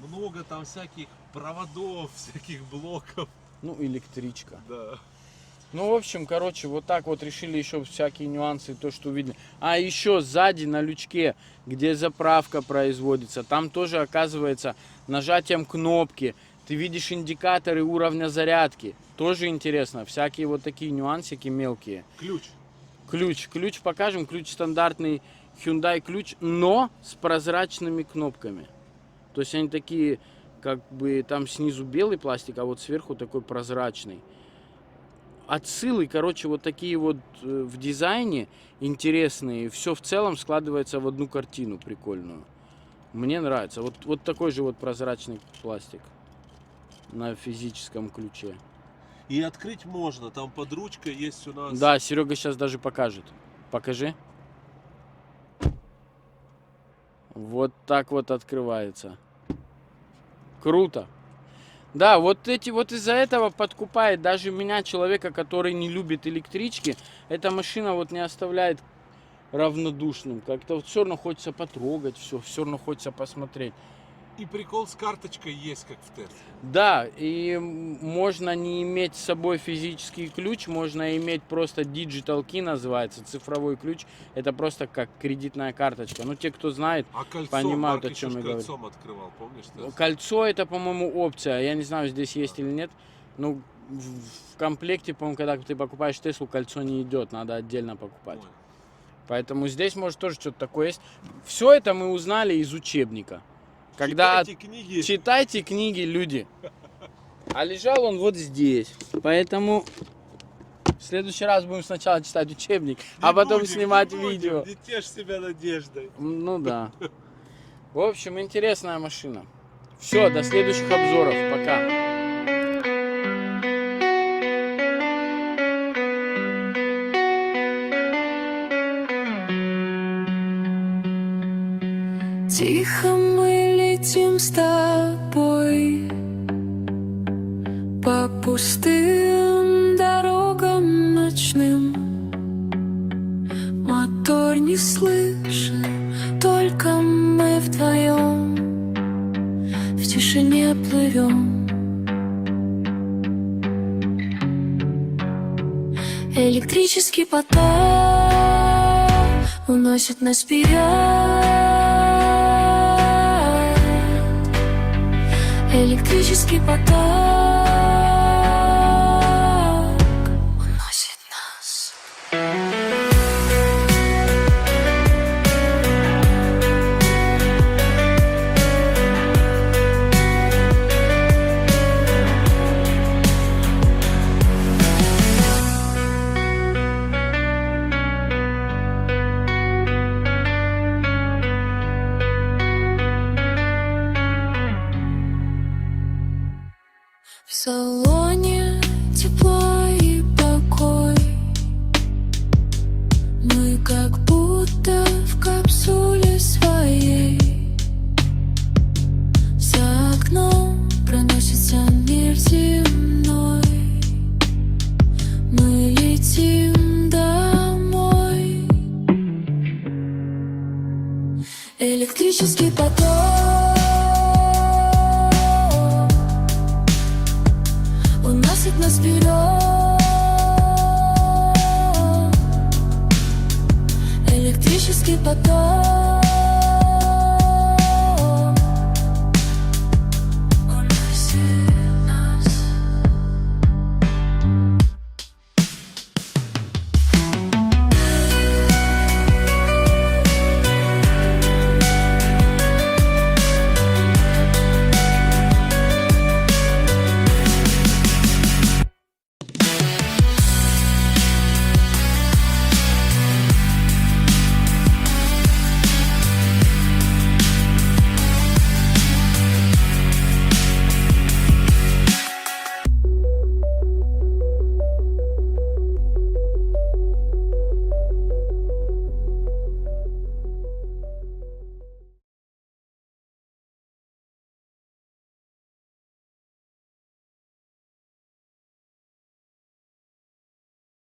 Много там всяких проводов, всяких блоков. Ну, электричка. Да. Ну, в общем, короче, вот так вот решили еще всякие нюансы, то, что увидели. А еще сзади на лючке, где заправка производится, там тоже, оказывается, нажатием кнопки ты видишь индикаторы уровня зарядки. Тоже интересно. Всякие вот такие нюансики мелкие. Ключ. Ключ покажем. Ключ стандартный Hyundai ключ, но с прозрачными кнопками. То есть они такие, как бы там снизу белый пластик, а вот сверху такой прозрачный. Отсылы, короче, вот такие вот в дизайне интересные. Все в целом складывается в одну картину прикольную. Мне нравится. Вот такой же вот прозрачный пластик на физическом ключе. И открыть можно, там под ручкой есть у нас. Да, Серега сейчас даже покажет. Покажи. Вот так вот открывается. Круто. Да, вот из-за этого подкупает даже меня, человека, который не любит электрички. Эта машина вот не оставляет равнодушным. Как-то вот все равно хочется потрогать, все равно хочется посмотреть. И прикол с карточкой есть, как в Тесле. Да, и можно не иметь с собой физический ключ, можно иметь просто Digital Key, называется, цифровой ключ. Это просто как кредитная карточка. Ну, те, кто знает, А кольцо, понимают, Марк о чем еще я ж говорю. кольцом открывал, помнишь? Теслу? Кольцо это, по-моему, опция. Я не знаю, здесь есть или нет. Ну, в комплекте, по-моему, когда ты покупаешь Теслу, кольцо не идет, надо отдельно покупать. Ой. Поэтому здесь, может, тоже что-то такое есть. Все это мы узнали из учебника. Когда Читайте книги. Читайте книги, люди. А лежал он вот здесь. Поэтому в следующий раз будем сначала читать учебник, а Не потом будем, снимать не будем, видео. Не тешь себя надеждой. Ну да. В общем, интересная машина. Все, до следующих обзоров. Пока. Тихо мы летим с тобой по пустым мотор не слышен, только мы вдвоем в тишине плывем. Электрический поток уносит нас вперед. Электрический поток уносит нас. В салоне тепло и покой. Мы как будто в капсуле своей. За окном проносится мир земной. Мы летим домой. Электрический поток уносит нас вперед. Электрический поток